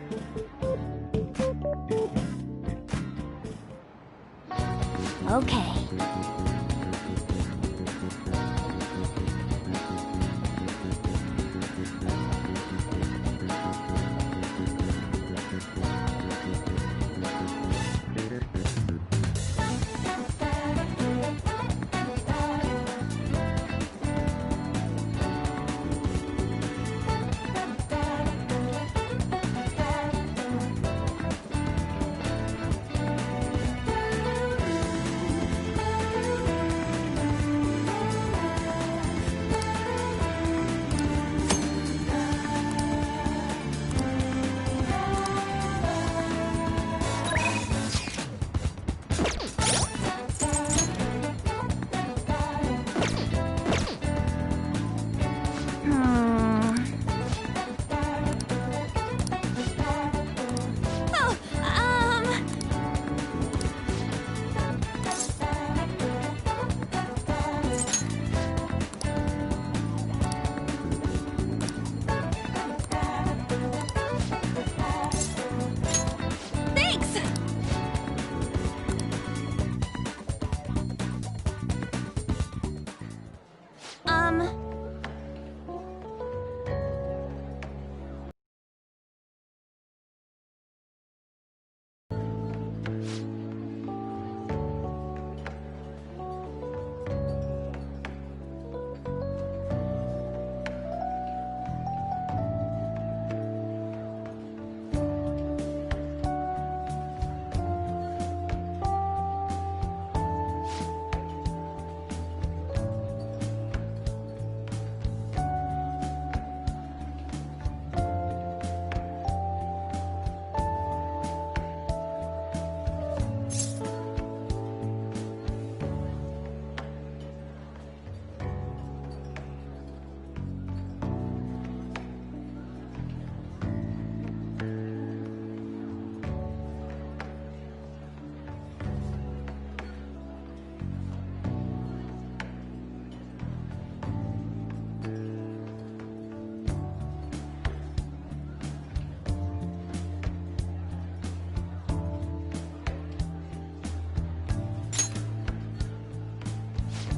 Okay.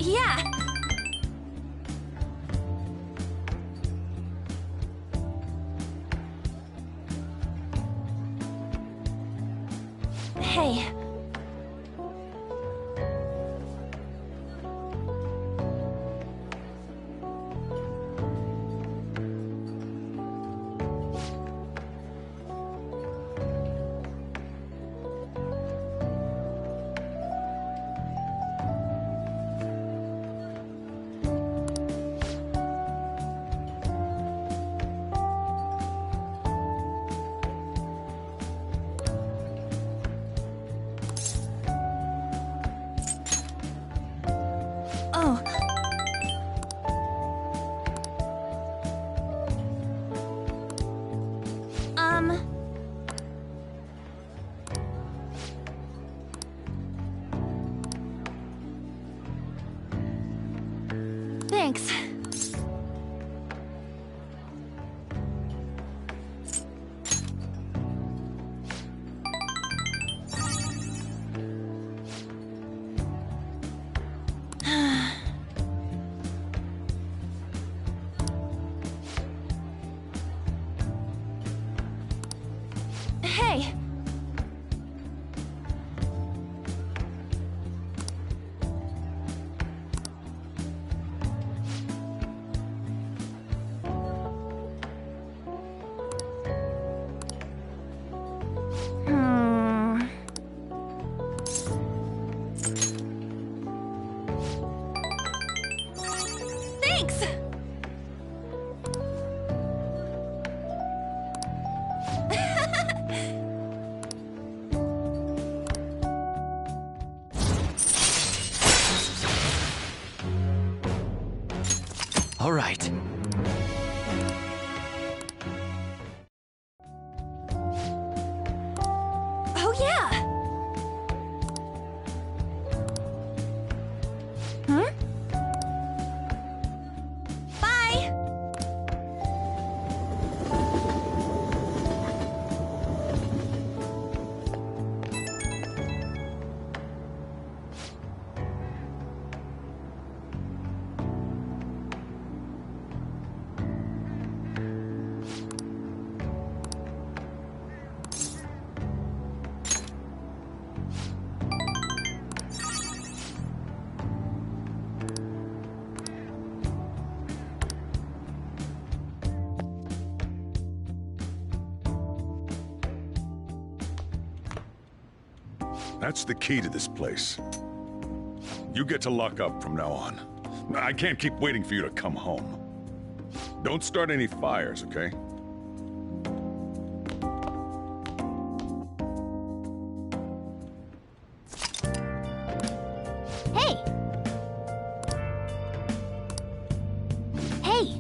Yeah. Hey. Oh. Thanks. Hey. Thanks. All right. Oh yeah. Huh? Bye. That's the key to this place. You get to lock up from now on. I can't keep waiting for you to come home. Don't start any fires, okay? Hey! Hey!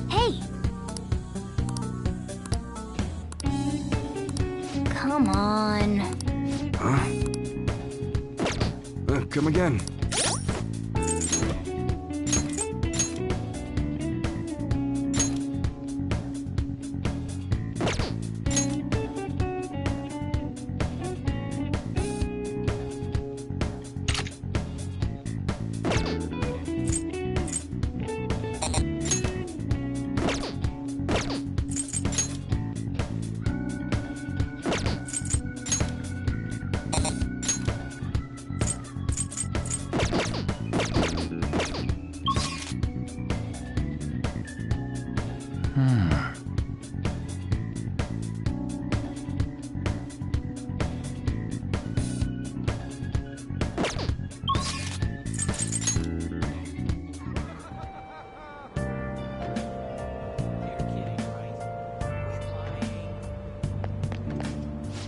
Hey! Come on. Huh? Come again.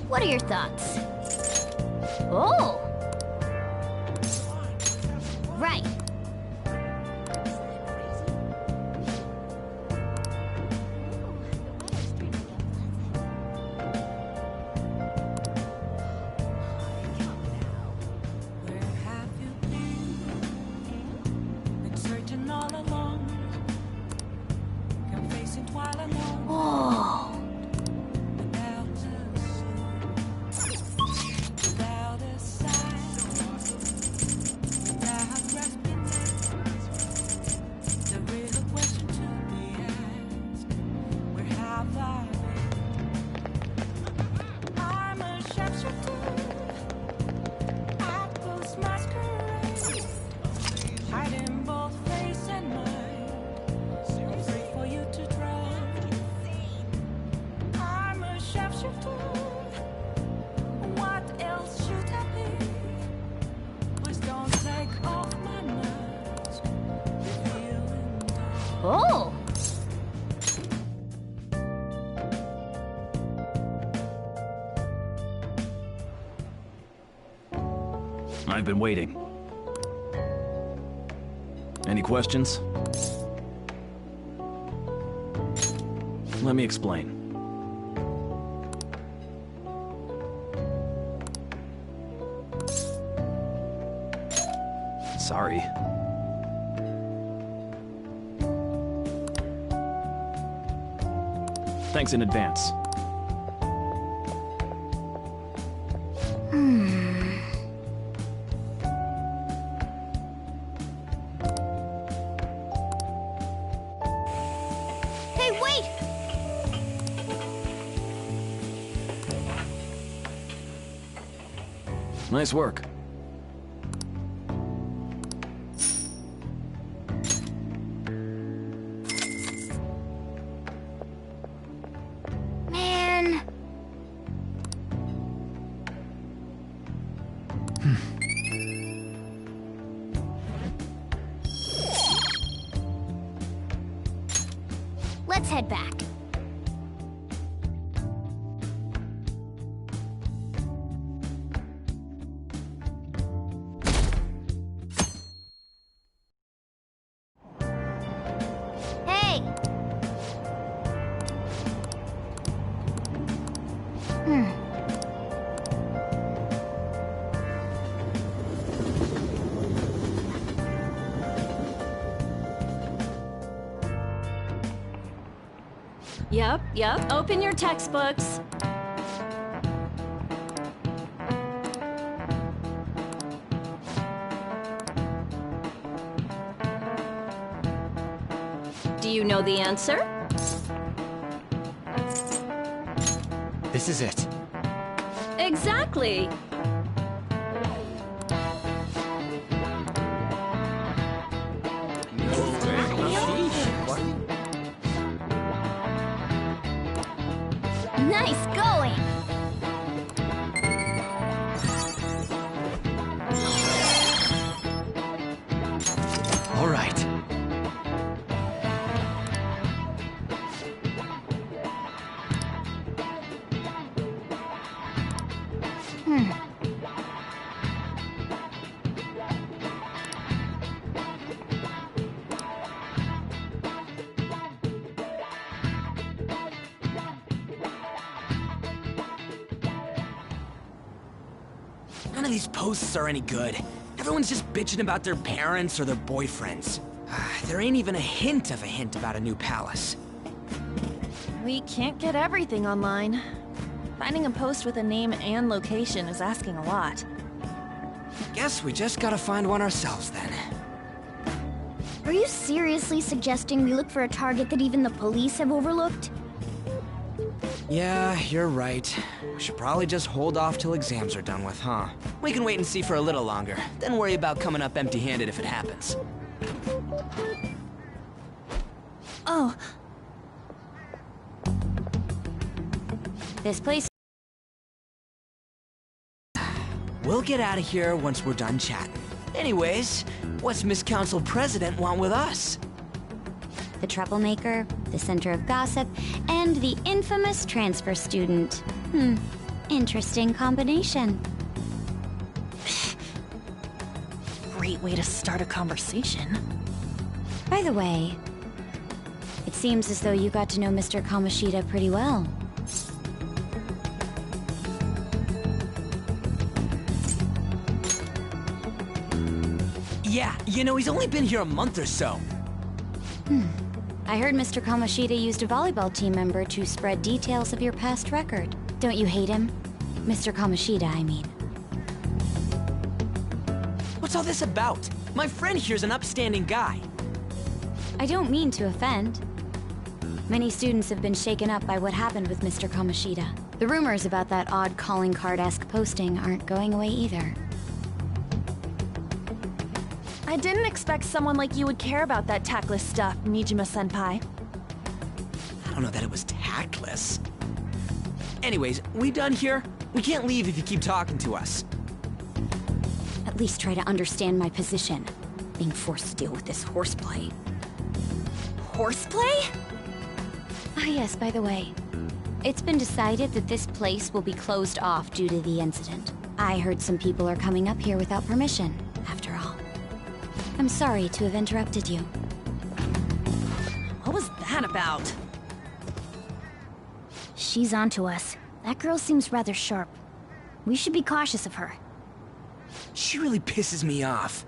What are your thoughts? Oh! Right. I've been waiting. Any questions? Let me explain. Sorry. Thanks in advance. Hey, wait! Nice work. Man. Let's head back. Hey! Yep. Open your textbooks. Do you know the answer? This is it. Exactly. Nice going! All right. None of these posts are any good. Everyone's just bitching about their parents or their boyfriends. There ain't even a hint about a new palace. We can't get everything online. Finding a post with a name and location is asking a lot. Guess we just gotta find one ourselves then. Are you seriously suggesting we look for a target that even the police have overlooked? Yeah, you're right. We should probably just hold off till exams are done with, huh? We can wait and see for a little longer, then worry about coming up empty-handed if it happens. Oh. This place... We'll get out of here once we're done chatting. Anyways, what's Miss Council President want with us? The troublemaker, the center of gossip, and the infamous transfer student. Interesting combination. Great way to start a conversation. By the way, it seems as though you got to know Mr. Kamoshida pretty well. Yeah, you know, he's only been here a month or so. I heard Mr. Kamoshida used a volleyball team member to spread details of your past record. Don't you hate him? Mr. Kamoshida, I mean. What's all this about? My friend here's an upstanding guy. I don't mean to offend. Many students have been shaken up by what happened with Mr. Kamoshida. The rumors about that odd calling card-esque posting aren't going away either. I didn't expect someone like you would care about that tactless stuff, Nijima-senpai. I don't know that it was tactless. Anyways, we done here? We can't leave if you keep talking to us. At least try to understand my position. Being forced to deal with this horseplay. Horseplay? Ah yes, by the way. It's been decided that this place will be closed off due to the incident. I heard some people are coming up here without permission, after all. I'm sorry to have interrupted you. What was that about? She's onto us. That girl seems rather sharp. We should be cautious of her. She really pisses me off.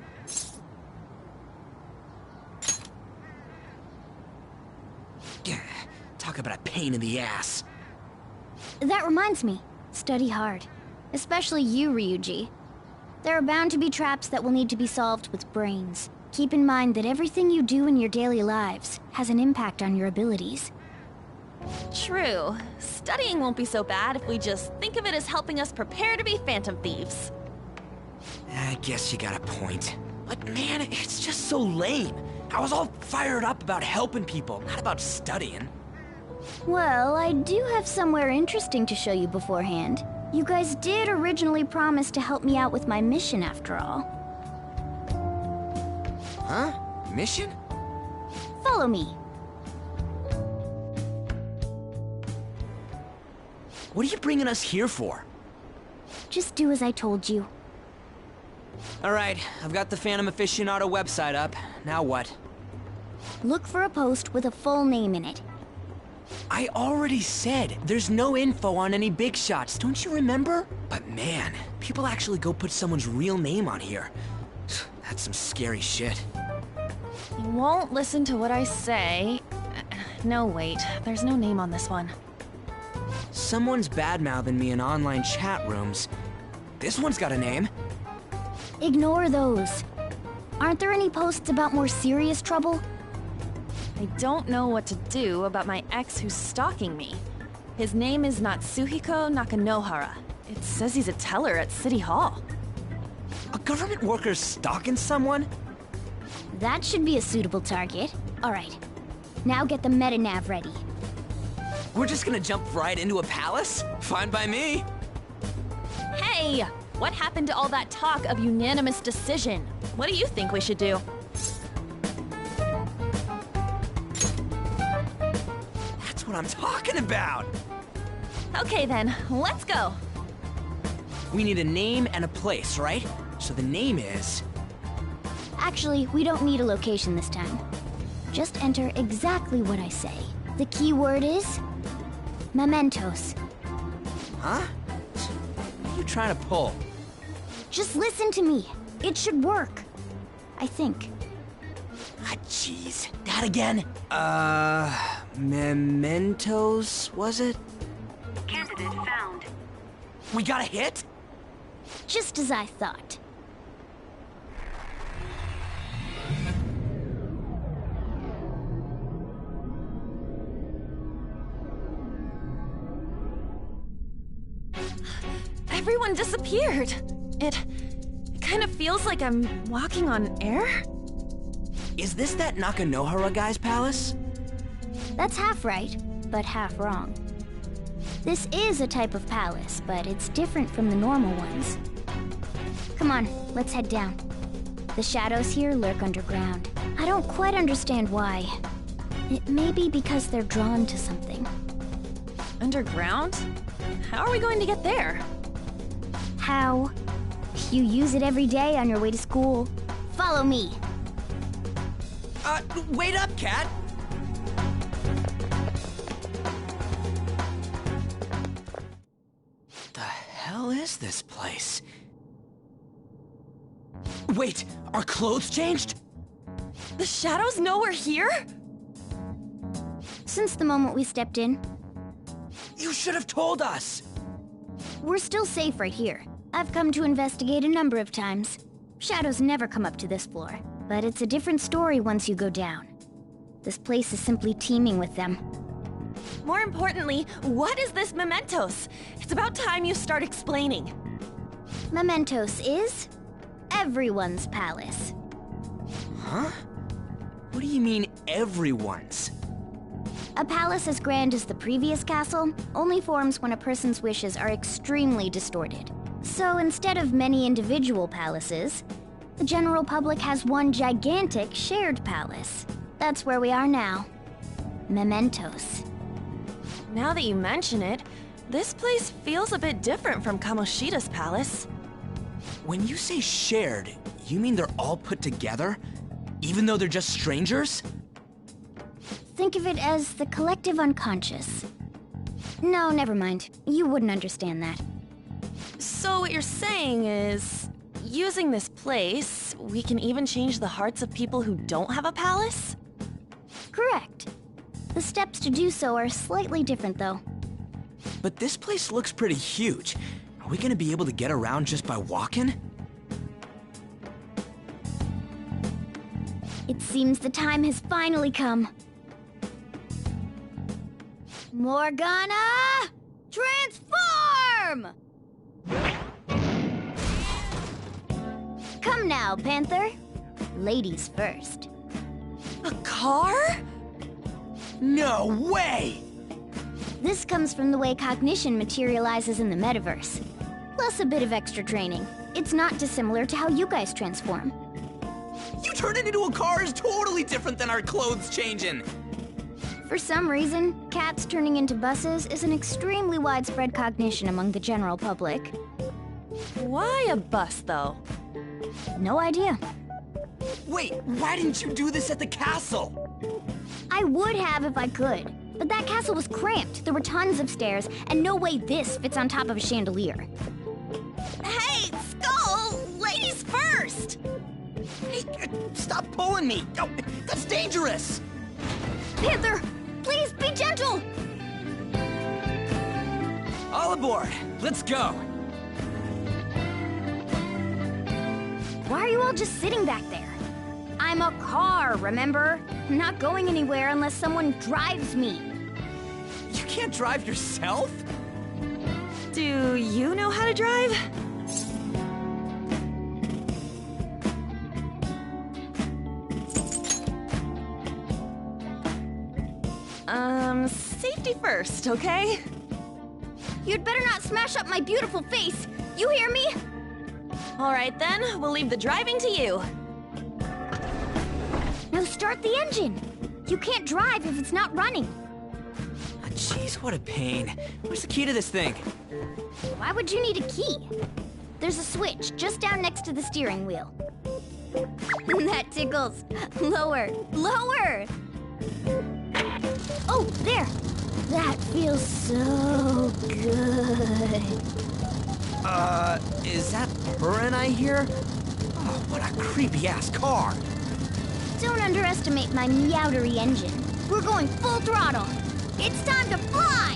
Talk about a pain in the ass. That reminds me. Study hard. Especially you, Ryuji. There are bound to be traps that will need to be solved with brains. Keep in mind that everything you do in your daily lives has an impact on your abilities. True. Studying won't be so bad if we just think of it as helping us prepare to be Phantom Thieves. I guess you got a point. But man, it's just so lame. I was all fired up about helping people, not about studying. Well, I do have somewhere interesting to show you beforehand. You guys did originally promise to help me out with my mission after all. Huh? Mission? Follow me. What are you bringing us here for? Just do as I told you. Alright, I've got the Phantom Aficionado website up. Now what? Look for a post with a full name in it. I already said there's no info on any big shots, don't you remember? But man, people actually go put someone's real name on here. That's some scary shit. You won't listen to what I say. No, wait. There's no name on this one. Someone's bad-mouthing me in online chat rooms. This one's got a name. Ignore those. Aren't there any posts about more serious trouble? I don't know what to do about my ex who's stalking me. His name is Natsuhiko Nakanohara. It says he's a teller at City Hall. A government worker's stalking someone? That should be a suitable target. Alright. Now get the metanav ready. We're just gonna jump right into a palace? Fine by me. Hey! What happened to all that talk of unanimous decision? What do you think we should do? That's what I'm talking about! Okay then, let's go! We need a name and a place, right? So the name is... Actually, we don't need a location this time. Just enter exactly what I say. The key word is... mementos. Huh? What are you trying to pull? Just listen to me. It should work. I think. Ah, jeez. That again? Mementos, was it? Candidate found. We got a hit? Just as I thought. Everyone disappeared. It kind of feels like I'm walking on air. Is this that Nakanohara guy's palace? That's half right, but half wrong. This is a type of palace, but it's different from the normal ones. Come on, let's head down. The shadows here lurk underground. I don't quite understand why. It may be because they're drawn to something. Underground? How are we going to get there? How? You use it every day on your way to school. Follow me. Wait up, Cat! The hell is this place? Wait, our clothes changed? The shadows know we're here? Since the moment we stepped in. You should have told us! We're still safe right here. I've come to investigate a number of times. Shadows never come up to this floor, but it's a different story once you go down. This place is simply teeming with them. More importantly, what is this mementos? It's about time you start explaining. Mementos is everyone's palace. Huh? What do you mean, everyone's? A palace as grand as the previous castle only forms when a person's wishes are extremely distorted. So instead of many individual palaces, the general public has one gigantic shared palace. That's where we are now. Mementos. Now that you mention it, this place feels a bit different from Kamoshida's palace. When you say shared, you mean they're all put together? Even though they're just strangers? Think of it as the collective unconscious. No, never mind. You wouldn't understand that. So what you're saying is, using this place, we can even change the hearts of people who don't have a palace? Correct. The steps to do so are slightly different, though. But this place looks pretty huge. Are we gonna be able to get around just by walking? It seems the time has finally come. Morgana! Transform! Come now, Panther. Ladies first. A car? No way! This comes from the way cognition materializes in the metaverse. Plus a bit of extra training. It's not dissimilar to how you guys transform. You turning into a car is totally different than our clothes changing! For some reason, cats turning into buses is an extremely widespread cognition among the general public. Why a bus, though? No idea. Wait, why didn't you do this at the castle? I would have if I could, but that castle was cramped. There were tons of stairs, and no way this fits on top of a chandelier. Hey, Skull! Ladies first! Hey, stop pulling me! Oh, that's dangerous! Panther, please be gentle! All aboard! Let's go! Why are you all just sitting back there? I'm a car, remember? I'm not going anywhere unless someone drives me. You can't drive yourself? Do you know how to drive? Safety first, okay? You'd better not smash up my beautiful face. You hear me? All right then, we'll leave the driving to you. Now start the engine. You can't drive if it's not running. Jeez, what a pain. Where's the key to this thing? Why would you need a key? There's a switch just down next to the steering wheel. That tickles. Lower, lower! Oh, there! That feels so good. Is that purring I hear? Oh, what a creepy-ass car! Don't underestimate my meowdery engine. We're going full throttle. It's time to fly!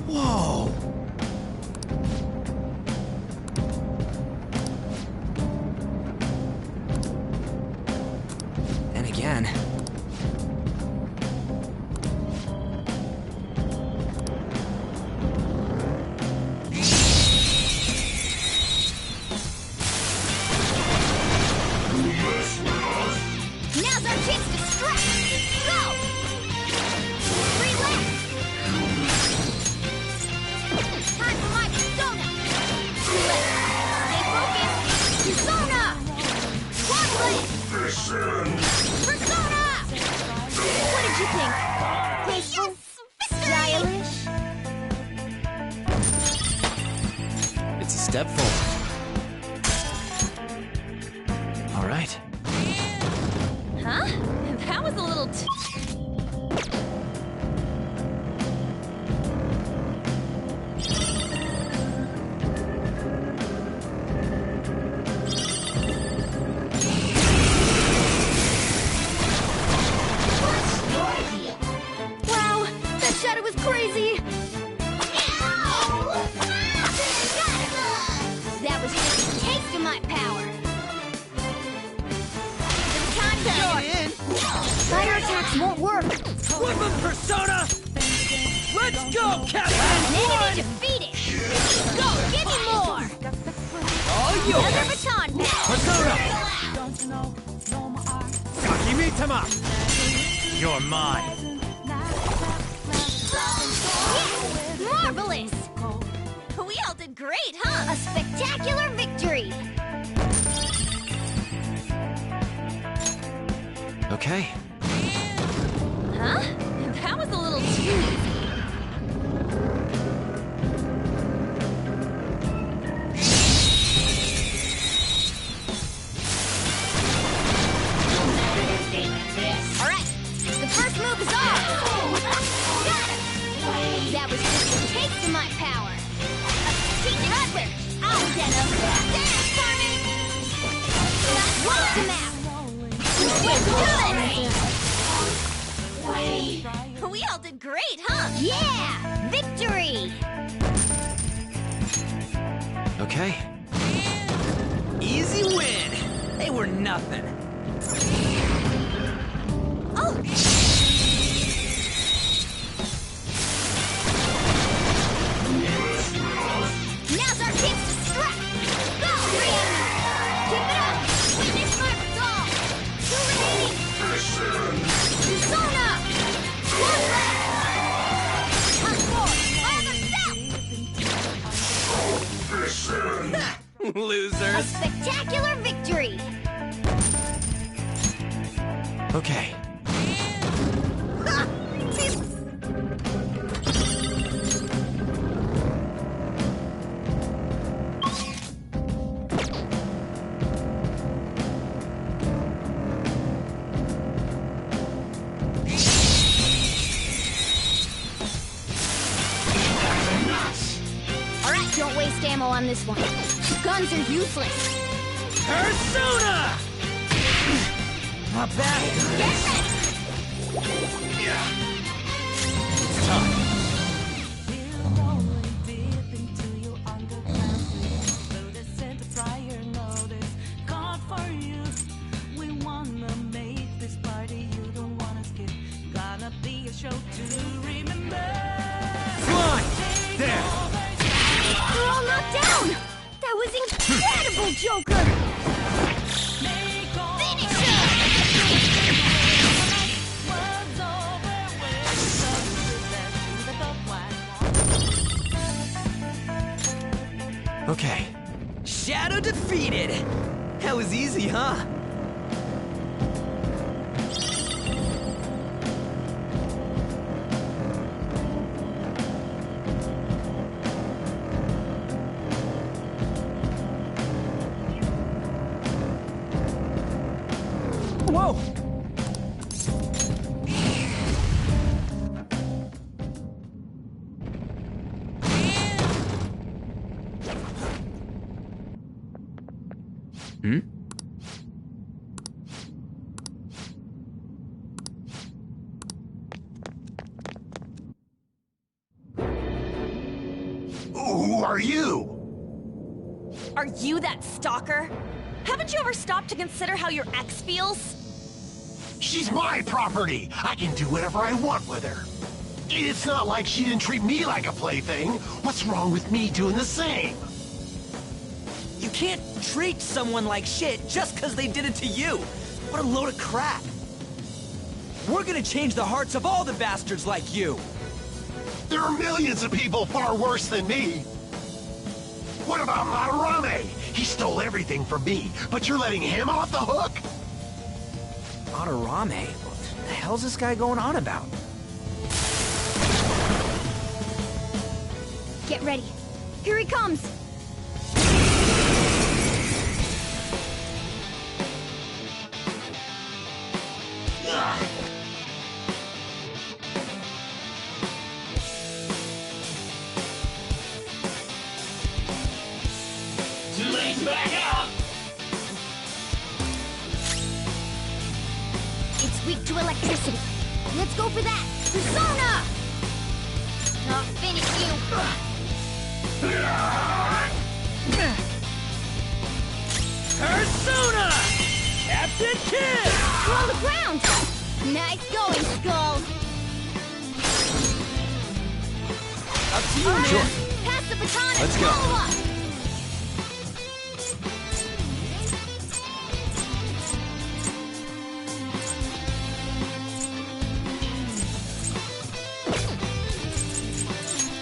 Whoa! And again. Now's our chance to strike! Go! 3 left! Time for my persona! 2 left! Stay focused! Persona! Quadlet! Persona! What did you think? Graceful? Stylish? It's a step forward. All right. Huh? That was a little Wow, that shadow was crazy! That was just a taste of my power! The time's short! Fire attacks won't work! Whip him, Persona! Let's go, Captain! Enemy defeated! Go, give me more! All yours! Another baton pass! Persona! Sakimitama! You're mine. Marvelous! We all did great, huh? A spectacular victory! Okay. Huh? That was a little too easy. Alright, the first move is off! Got it! That was just a taste of my power. Teaching Hudler! I'll get him! Dance for me! Watch him out! Let's do it! We all did great, huh? Yeah! Victory! Okay. Easy win! They were nothing. Oh! Now's our chance to strike! Go, Ryan! Keep it up! Finish my resolve! 280! Persona! One left! Hunt forward! Fire south! A Losers. spectacular victory! Okay. Alright, don't waste ammo on this one. Guns are useless. Persona! Not bad. Get ready! It's time. There! We're all knocked down! That was incredible, Joker! Finish Okay. Shadow defeated! That was easy, huh? Whoa! Hmm? Who are you? Are you that stalker? Haven't you ever stopped to consider how your ex feels? She's my property. I can do whatever I want with her. It's not like she didn't treat me like a plaything. What's wrong with me doing the same? You can't treat someone like shit just because they did it to you. What a load of crap. We're gonna change the hearts of all the bastards like you. There are millions of people far worse than me. What about Madarame? He stole everything from me, but you're letting him off the hook? Madarame? What the hell's this guy going on about? Get ready. Here he comes! Too late to back up! It's weak to electricity. Let's go for that! Persona! I'll finish you! Persona! Captain Kidd! You're on the ground! Nice going, Skull! Up to you, All right, man. pass the baton and Let's go. follow up!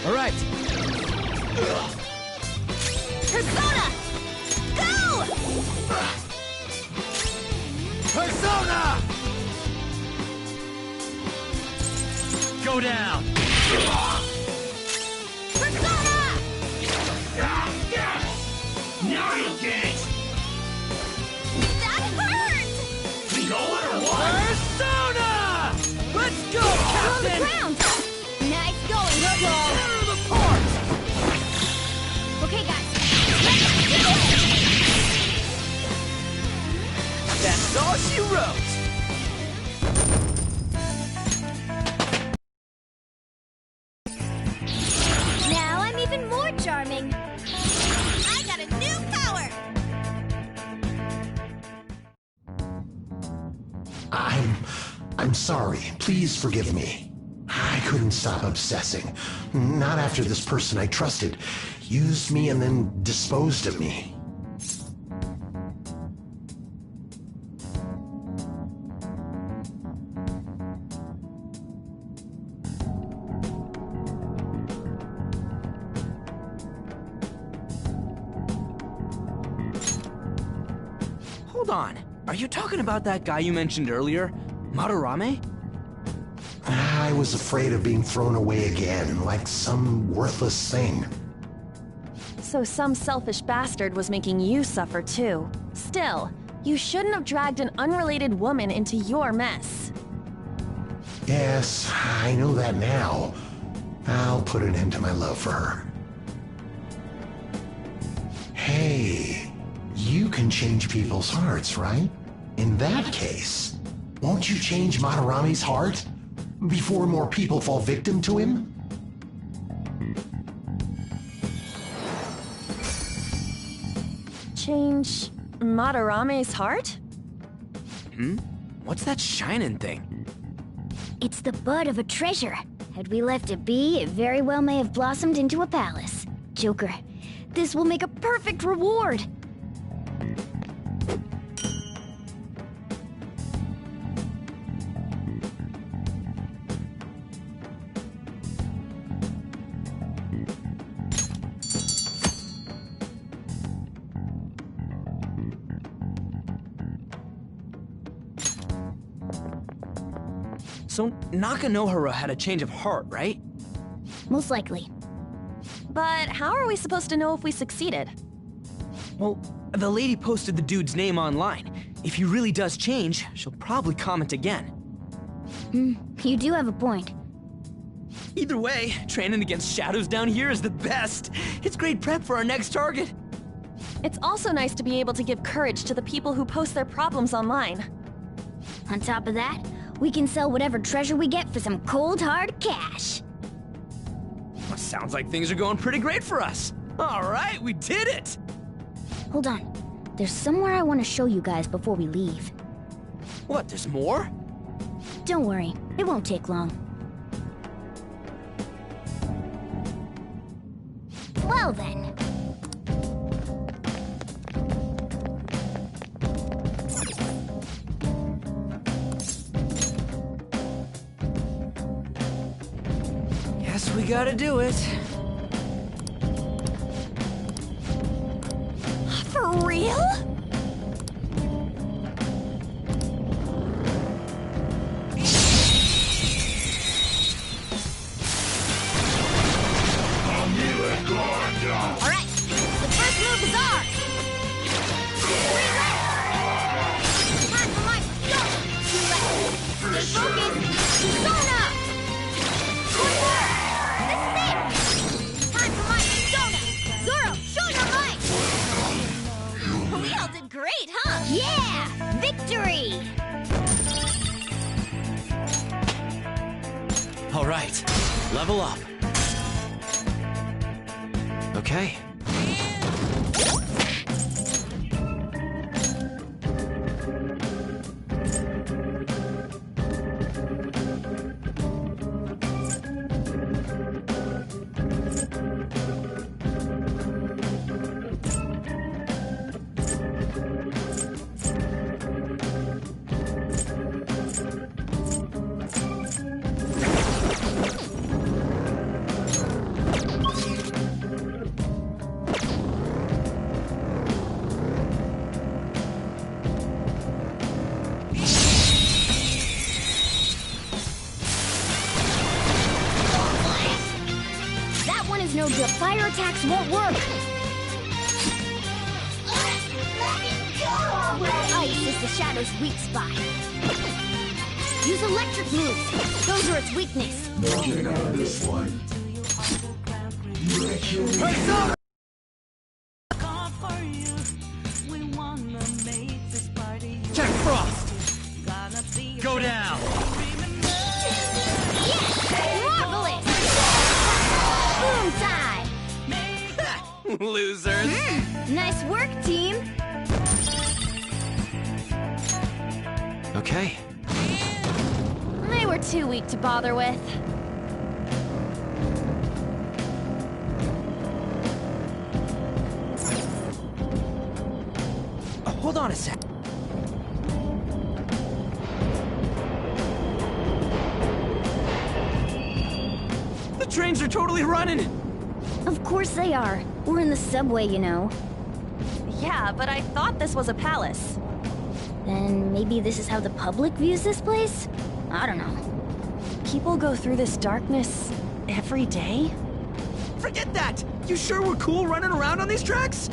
All right. Persona! Go! Persona! showdown! Persona! Now you'll get it! That hurt! Going or what? Persona! Let's go, On the Captain! ground! Nice going, Robo! Tear them apart! Okay, guys. Let's do it! That's all she wrote! Now I'm even more charming. I got a new power! I'm sorry. Please forgive me. I couldn't stop obsessing. Not after this person I trusted used me and then disposed of me. Hold on. Are you talking about that guy you mentioned earlier? Madarame? I was afraid of being thrown away again, like some worthless thing. So some selfish bastard was making you suffer too. Still, you shouldn't have dragged an unrelated woman into your mess. Yes, I know that now. I'll put an end to my love for her. Hey, you can change people's hearts, right? In that case, won't you change Madarame's heart before more people fall victim to him? Change Madarame's heart? What's that shining thing? It's the bud of a treasure. Had we left it be, it very well may have blossomed into a palace. Joker, this will make a perfect reward. So Nakanohara had a change of heart, right? Most likely. But how are we supposed to know if we succeeded? Well, the lady posted the dude's name online. If he really does change, she'll probably comment again. You do have a point. Either way, training against shadows down here is the best. It's great prep for our next target. It's also nice to be able to give courage to the people who post their problems online. On top of that, we can sell whatever treasure we get for some cold, hard cash. Well, sounds like things are going pretty great for us. All right, we did it! Hold on. There's somewhere I want to show you guys before we leave. What, there's more? Don't worry, it won't take long. Well then. Guess we gotta do it. For real? Alright, the first move is ours! 3 left! Time for my persona! 2 left! Stay focused! Persona! 1 more! This is it! Time for my persona! Zoro, show your might! We all did great, huh? Yeah! Victory! All right, level up. Okay. The fire attacks won't work! Ice is the Shadow's weak spot. Use electric moves. Those are its weakness. Nothing on this one. Heads up! Jack Frost! Go down! Marvelous! Boom time! Losers! Nice work, team! Okay. They were too weak to bother with. Hold on a sec. The trains are totally running! Of course they are. We're in the subway, you know. Yeah, but I thought this was a palace. Then maybe this is how the public views this place? I don't know. People go through this darkness every day? Forget that! You sure we're cool running around on these tracks?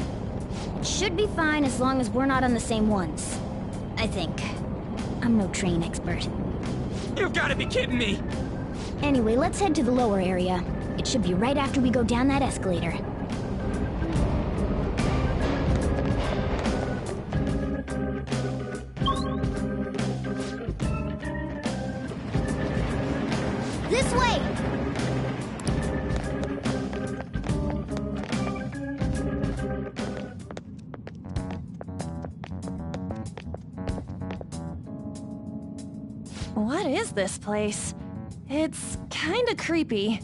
Should be fine as long as we're not on the same ones. I think. I'm no train expert. You've gotta be kidding me! Anyway, let's head to the lower area. It should be right after we go down that escalator. This way! What is this place? It's kinda creepy.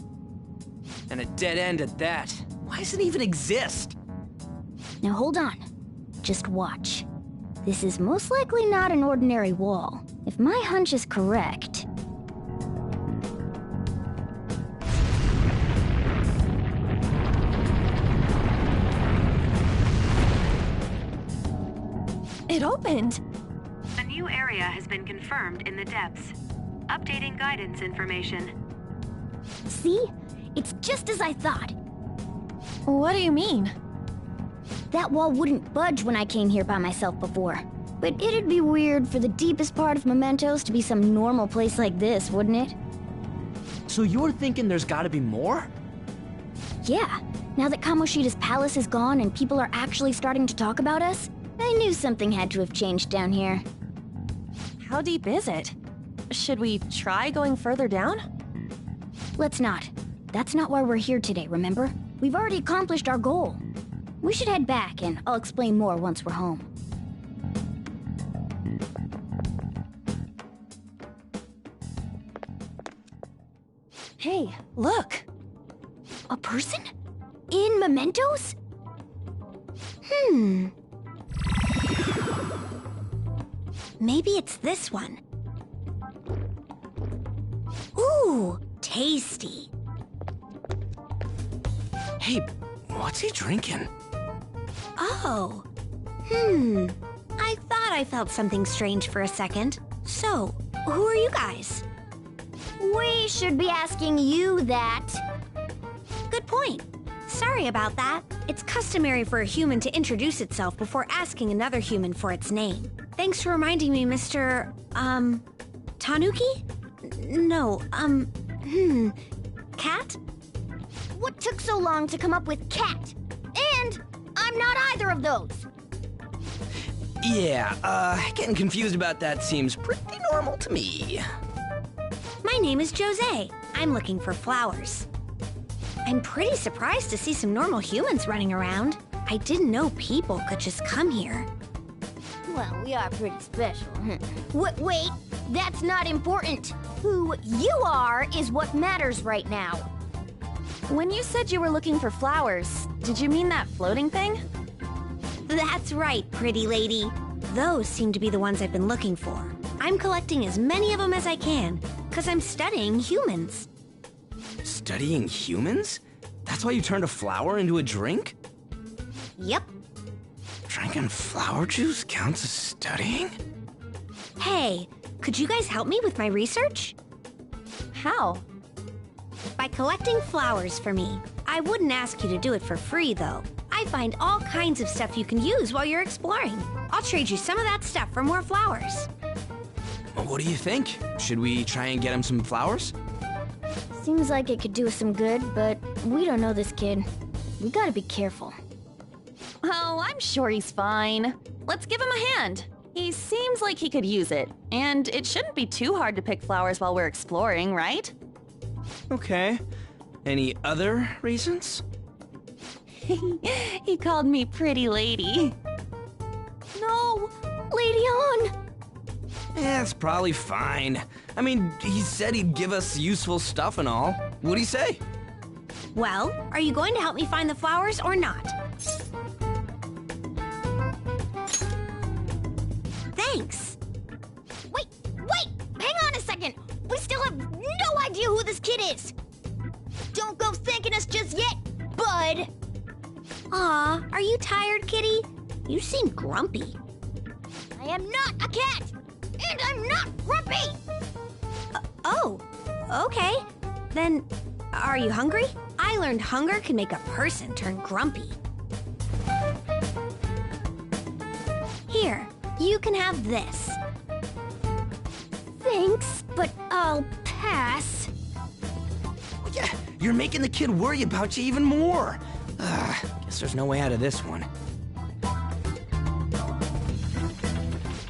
And a dead end at that. Why does it even exist? Now hold on. Just watch. This is most likely not an ordinary wall. If my hunch is correct... It opened! A new area has been confirmed in the depths. Updating guidance information. See? It's just as I thought. What do you mean? That wall wouldn't budge when I came here by myself before. But it'd be weird for the deepest part of Mementos to be some normal place like this, wouldn't it? So you're thinking there's gotta be more? Yeah. Now that Kamoshida's palace is gone and people are actually starting to talk about us, I knew something had to have changed down here. How deep is it? Should we try going further down? Let's not. That's not why we're here today, remember? We've already accomplished our goal. We should head back, and I'll explain more once we're home. Hey, look! A person? In Mementos? Maybe it's this one. Ooh, tasty. Hey, what's he drinking? Oh. I thought I felt something strange for a second. So, who are you guys? We should be asking you that. Good point. Sorry about that. It's customary for a human to introduce itself before asking another human for its name. Thanks for reminding me, Mr. Tanuki? No, Cat? What took so long to come up with cat? And I'm not either of those. Yeah, getting confused about that seems pretty normal to me. My name is Jose. I'm looking for flowers. I'm pretty surprised to see some normal humans running around. I didn't know people could just come here. Well, we are pretty special. Wait, that's not important. Who you are is what matters right now. When you said you were looking for flowers, did you mean that floating thing? That's right, pretty lady. Those seem to be the ones I've been looking for. I'm collecting as many of them as I can, because I'm studying humans. Studying humans? That's why you turned a flower into a drink? Yep. Drinking flower juice counts as studying? Hey, could you guys help me with my research? How? By collecting flowers for me. I wouldn't ask you to do it for free, though. I find all kinds of stuff you can use while you're exploring. I'll trade you some of that stuff for more flowers. Well, what do you think? Should we try and get him some flowers? Seems like it could do us some good, but we don't know this kid. We gotta be careful. Oh, I'm sure he's fine. Let's give him a hand. He seems like he could use it, and it shouldn't be too hard to pick flowers while we're exploring, right? Okay. Any other reasons? He called me pretty lady. No! Lady On! Yeah, it's probably fine. I mean, he said he'd give us useful stuff and all. What'd he say? Well, are you going to help me find the flowers or not? Thanks. Wait! Hang on a second! We still have no idea who this kid is! Don't go thanking us just yet, bud! Aw, are you tired, kitty? You seem grumpy. I am not a cat! And I'm not grumpy! Oh, okay. Then, are you hungry? I learned hunger can make a person turn grumpy. Here, you can have this. Thanks, but I'll pass. Yeah, you're making the kid worry about you even more. Guess there's no way out of this one.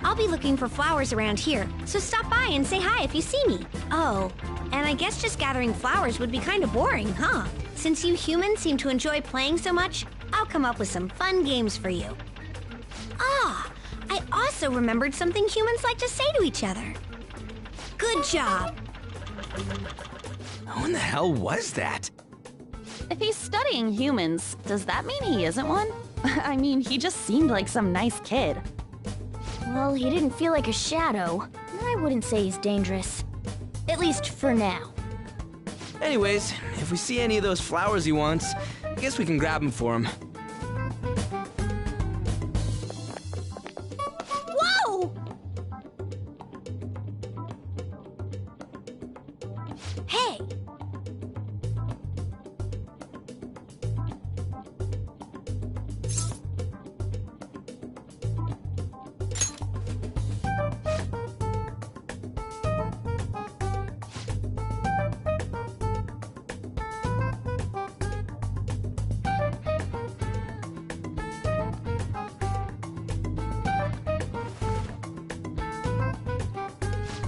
I'll be looking for flowers around here, so stop by and say hi if you see me. Oh, and I guess just gathering flowers would be kind of boring, huh? Since you humans seem to enjoy playing so much, I'll come up with some fun games for you. Ah, I also remembered something humans like to say to each other. Good job. Who in the hell was that? If he's studying humans, does that mean he isn't one? I mean, he just seemed like some nice kid. Well, he didn't feel like a shadow. I wouldn't say he's dangerous. At least for now. Anyways, if we see any of those flowers he wants, I guess we can grab them for him. Whoa! Hey!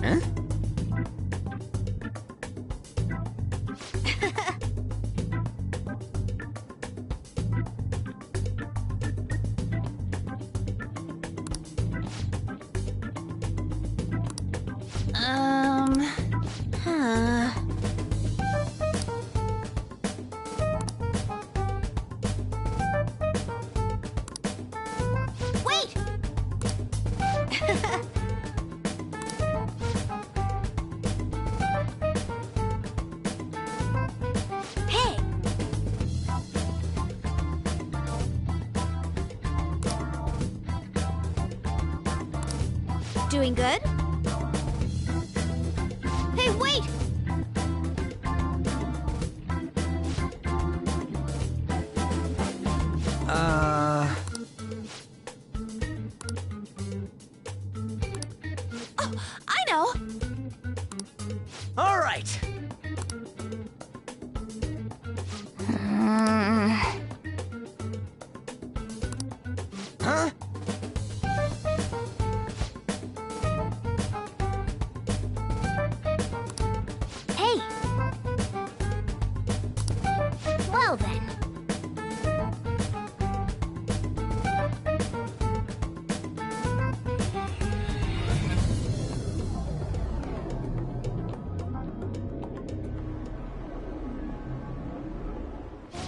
Huh? Huh. Wait! Hey! Doing good? Hey, wait! Oh, I know! All right. Huh? Hey! Well then.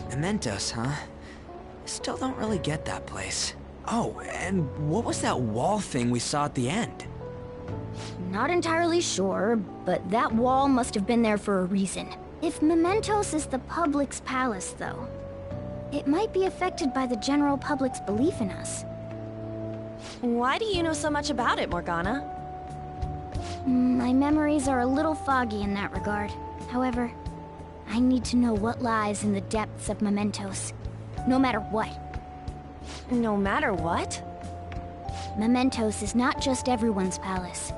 Mementos, huh? Still don't really get that place. Oh, and what was that wall thing we saw at the end? Not entirely sure, but that wall must have been there for a reason. If Mementos is the public's palace, though, it might be affected by the general public's belief in us. Why do you know so much about it, Morgana? My memories are a little foggy in that regard. However, I need to know what lies in the depths of Mementos. No matter what. No matter what? Mementos is not just everyone's palace.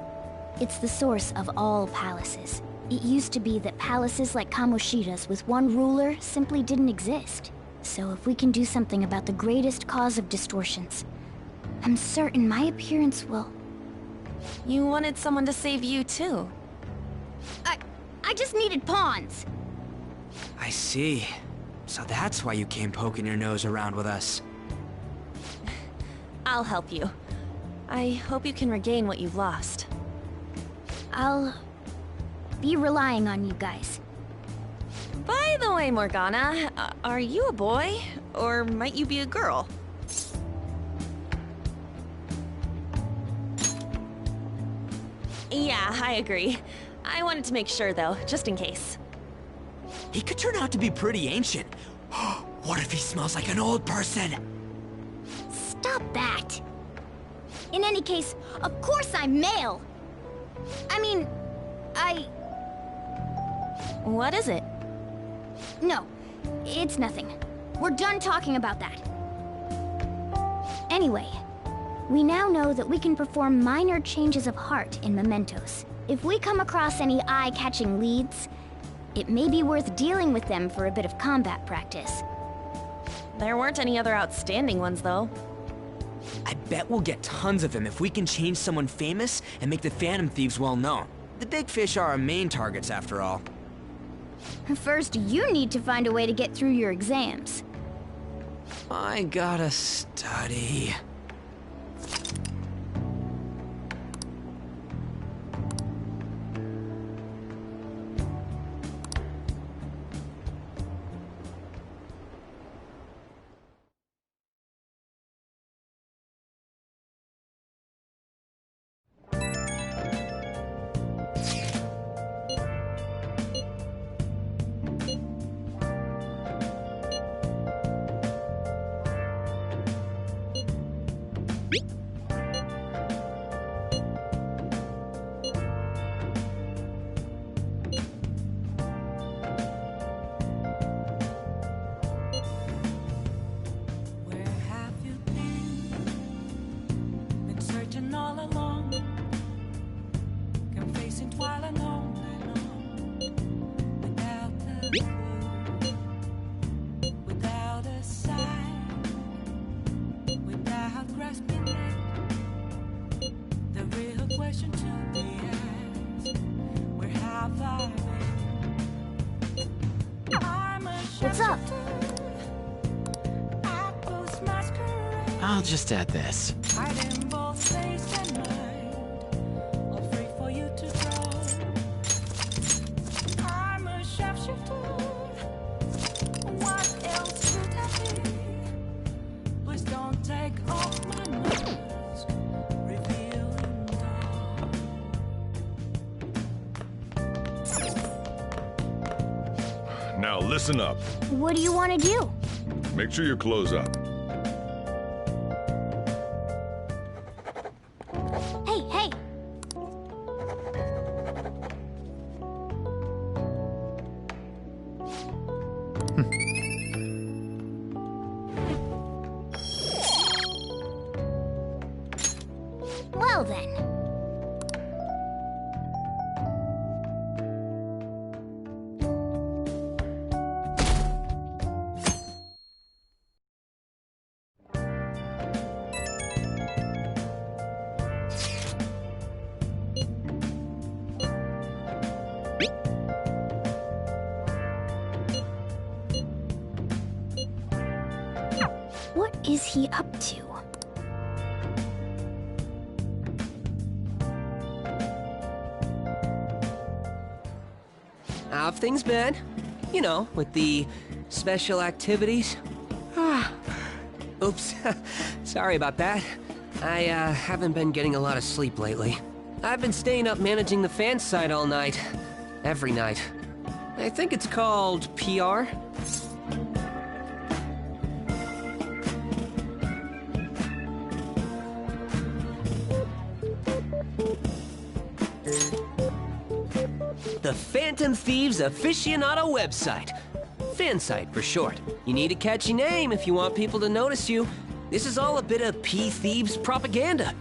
It's the source of all palaces. It used to be that palaces like Kamoshida's with one ruler simply didn't exist. So if we can do something about the greatest cause of distortions, I'm certain my appearance will... You wanted someone to save you too. I just needed pawns. I see. So that's why you came poking your nose around with us. I'll help you. I hope you can regain what you've lost. I'll be relying on you guys. By the way, Morgana, are you a boy? Or might you be a girl? Yeah, I agree. I wanted to make sure though, just in case. He could turn out to be pretty ancient. What if he smells like an old person? Stop that! In any case, of course I'm male! I mean, What is it? No, it's nothing. We're done talking about that. Anyway, we now know that we can perform minor changes of heart in Mementos. If we come across any eye-catching leads, it may be worth dealing with them for a bit of combat practice. There weren't any other outstanding ones, though. I bet we'll get tons of them if we can change someone famous and make the Phantom Thieves well known. The big fish are our main targets, after all. First, you need to find a way to get through your exams. I gotta study. What's up? I'll just add this. Now listen up. What do you want to do? Make sure you close up. Hey, hey! Well then. What is he up to? How have things been? You know, with the special activities. Oops. Sorry about that. I haven't been getting a lot of sleep lately. I've been staying up managing the fan site all night. Every night. I think it's called PR. The Phantom Thieves Aficionado website. Fansite for short. You need a catchy name if you want people to notice you. This is all a bit of P-Thieves propaganda.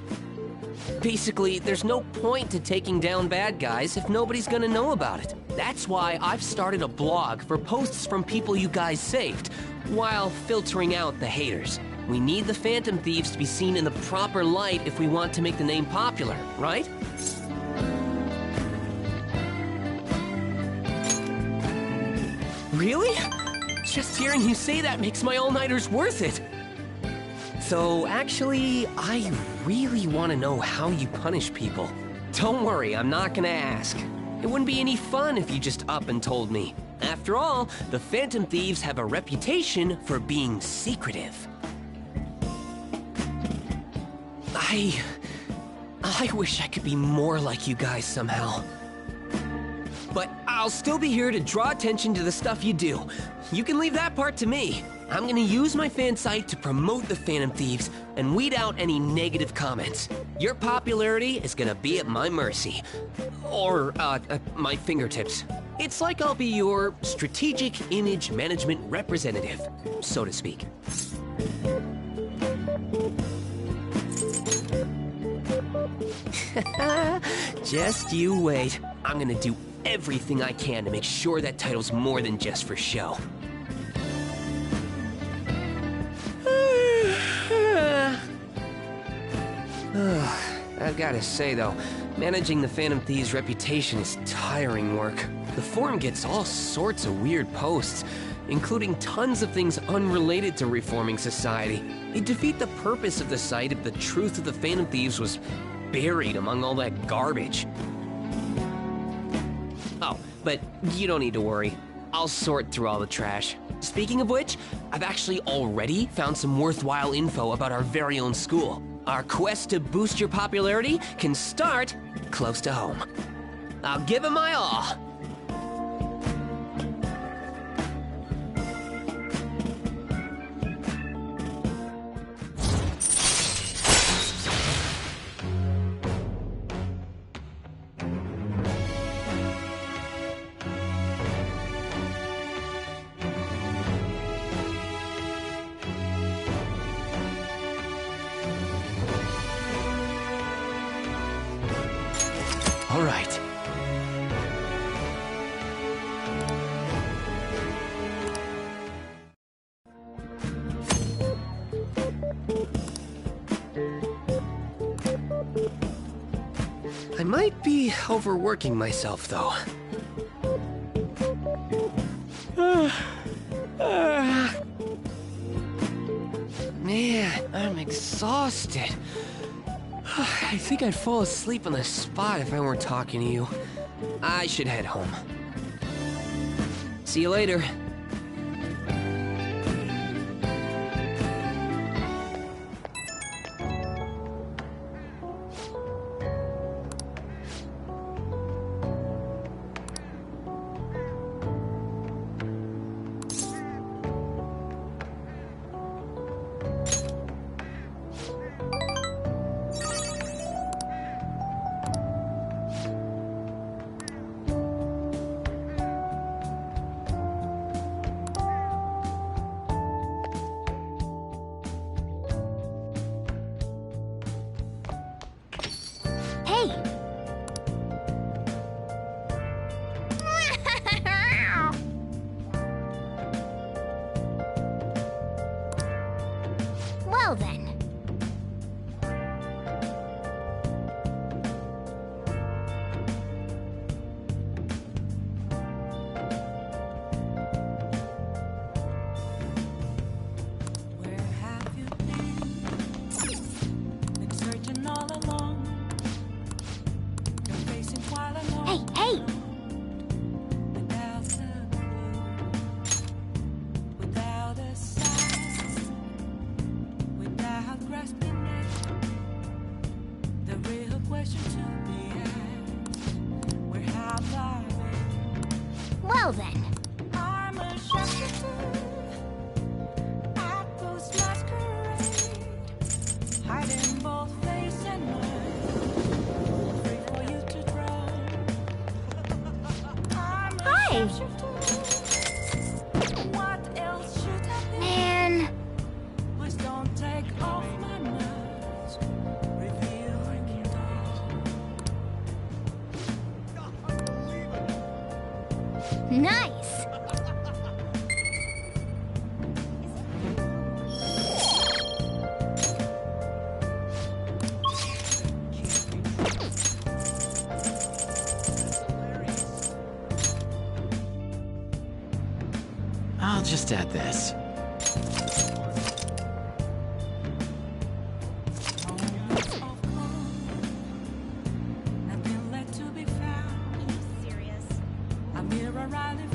Basically, there's no point to taking down bad guys if nobody's gonna know about it. That's why I've started a blog for posts from people you guys saved, while filtering out the haters. We need the Phantom Thieves to be seen in the proper light if we want to make the name popular, right? Really? Just hearing you say that makes my all-nighters worth it. So actually, I really want to know how you punish people. Don't worry, I'm not gonna ask. It wouldn't be any fun if you just up and told me. After all, the Phantom Thieves have a reputation for being secretive. I wish I could be more like you guys somehow. But I'll still be here to draw attention to the stuff you do. You can leave that part to me. I'm gonna use my fan site to promote the Phantom Thieves and weed out any negative comments. Your popularity is gonna be at my mercy. Or, at my fingertips. It's like I'll be your strategic image management representative, so to speak. Just you wait. I'm gonna do everything I can to make sure that title's more than just for show. I've gotta say though, managing the Phantom Thieves' reputation is tiring work. The forum gets all sorts of weird posts, including tons of things unrelated to reforming society. It'd defeat the purpose of the site if the truth of the Phantom Thieves was buried among all that garbage. Oh, but you don't need to worry. I'll sort through all the trash. Speaking of which, I've actually already found some worthwhile info about our very own school. Our quest to boost your popularity can start close to home. I'll give it my all. All right. I might be overworking myself, though. Man, I'm exhausted. I think I'd fall asleep on the spot if I weren't talking to you. I should head home. See you later. Well then. Hey, hey! Well then. I'm a shopkeeper at Ghost Masquerade, hiding both face and mind, free for you to try. Hey! What else should I be? Man! Please don't take off my mask. Revealing Nice! I'll just add this. nothing left to be found. Are you serious? A mirror I live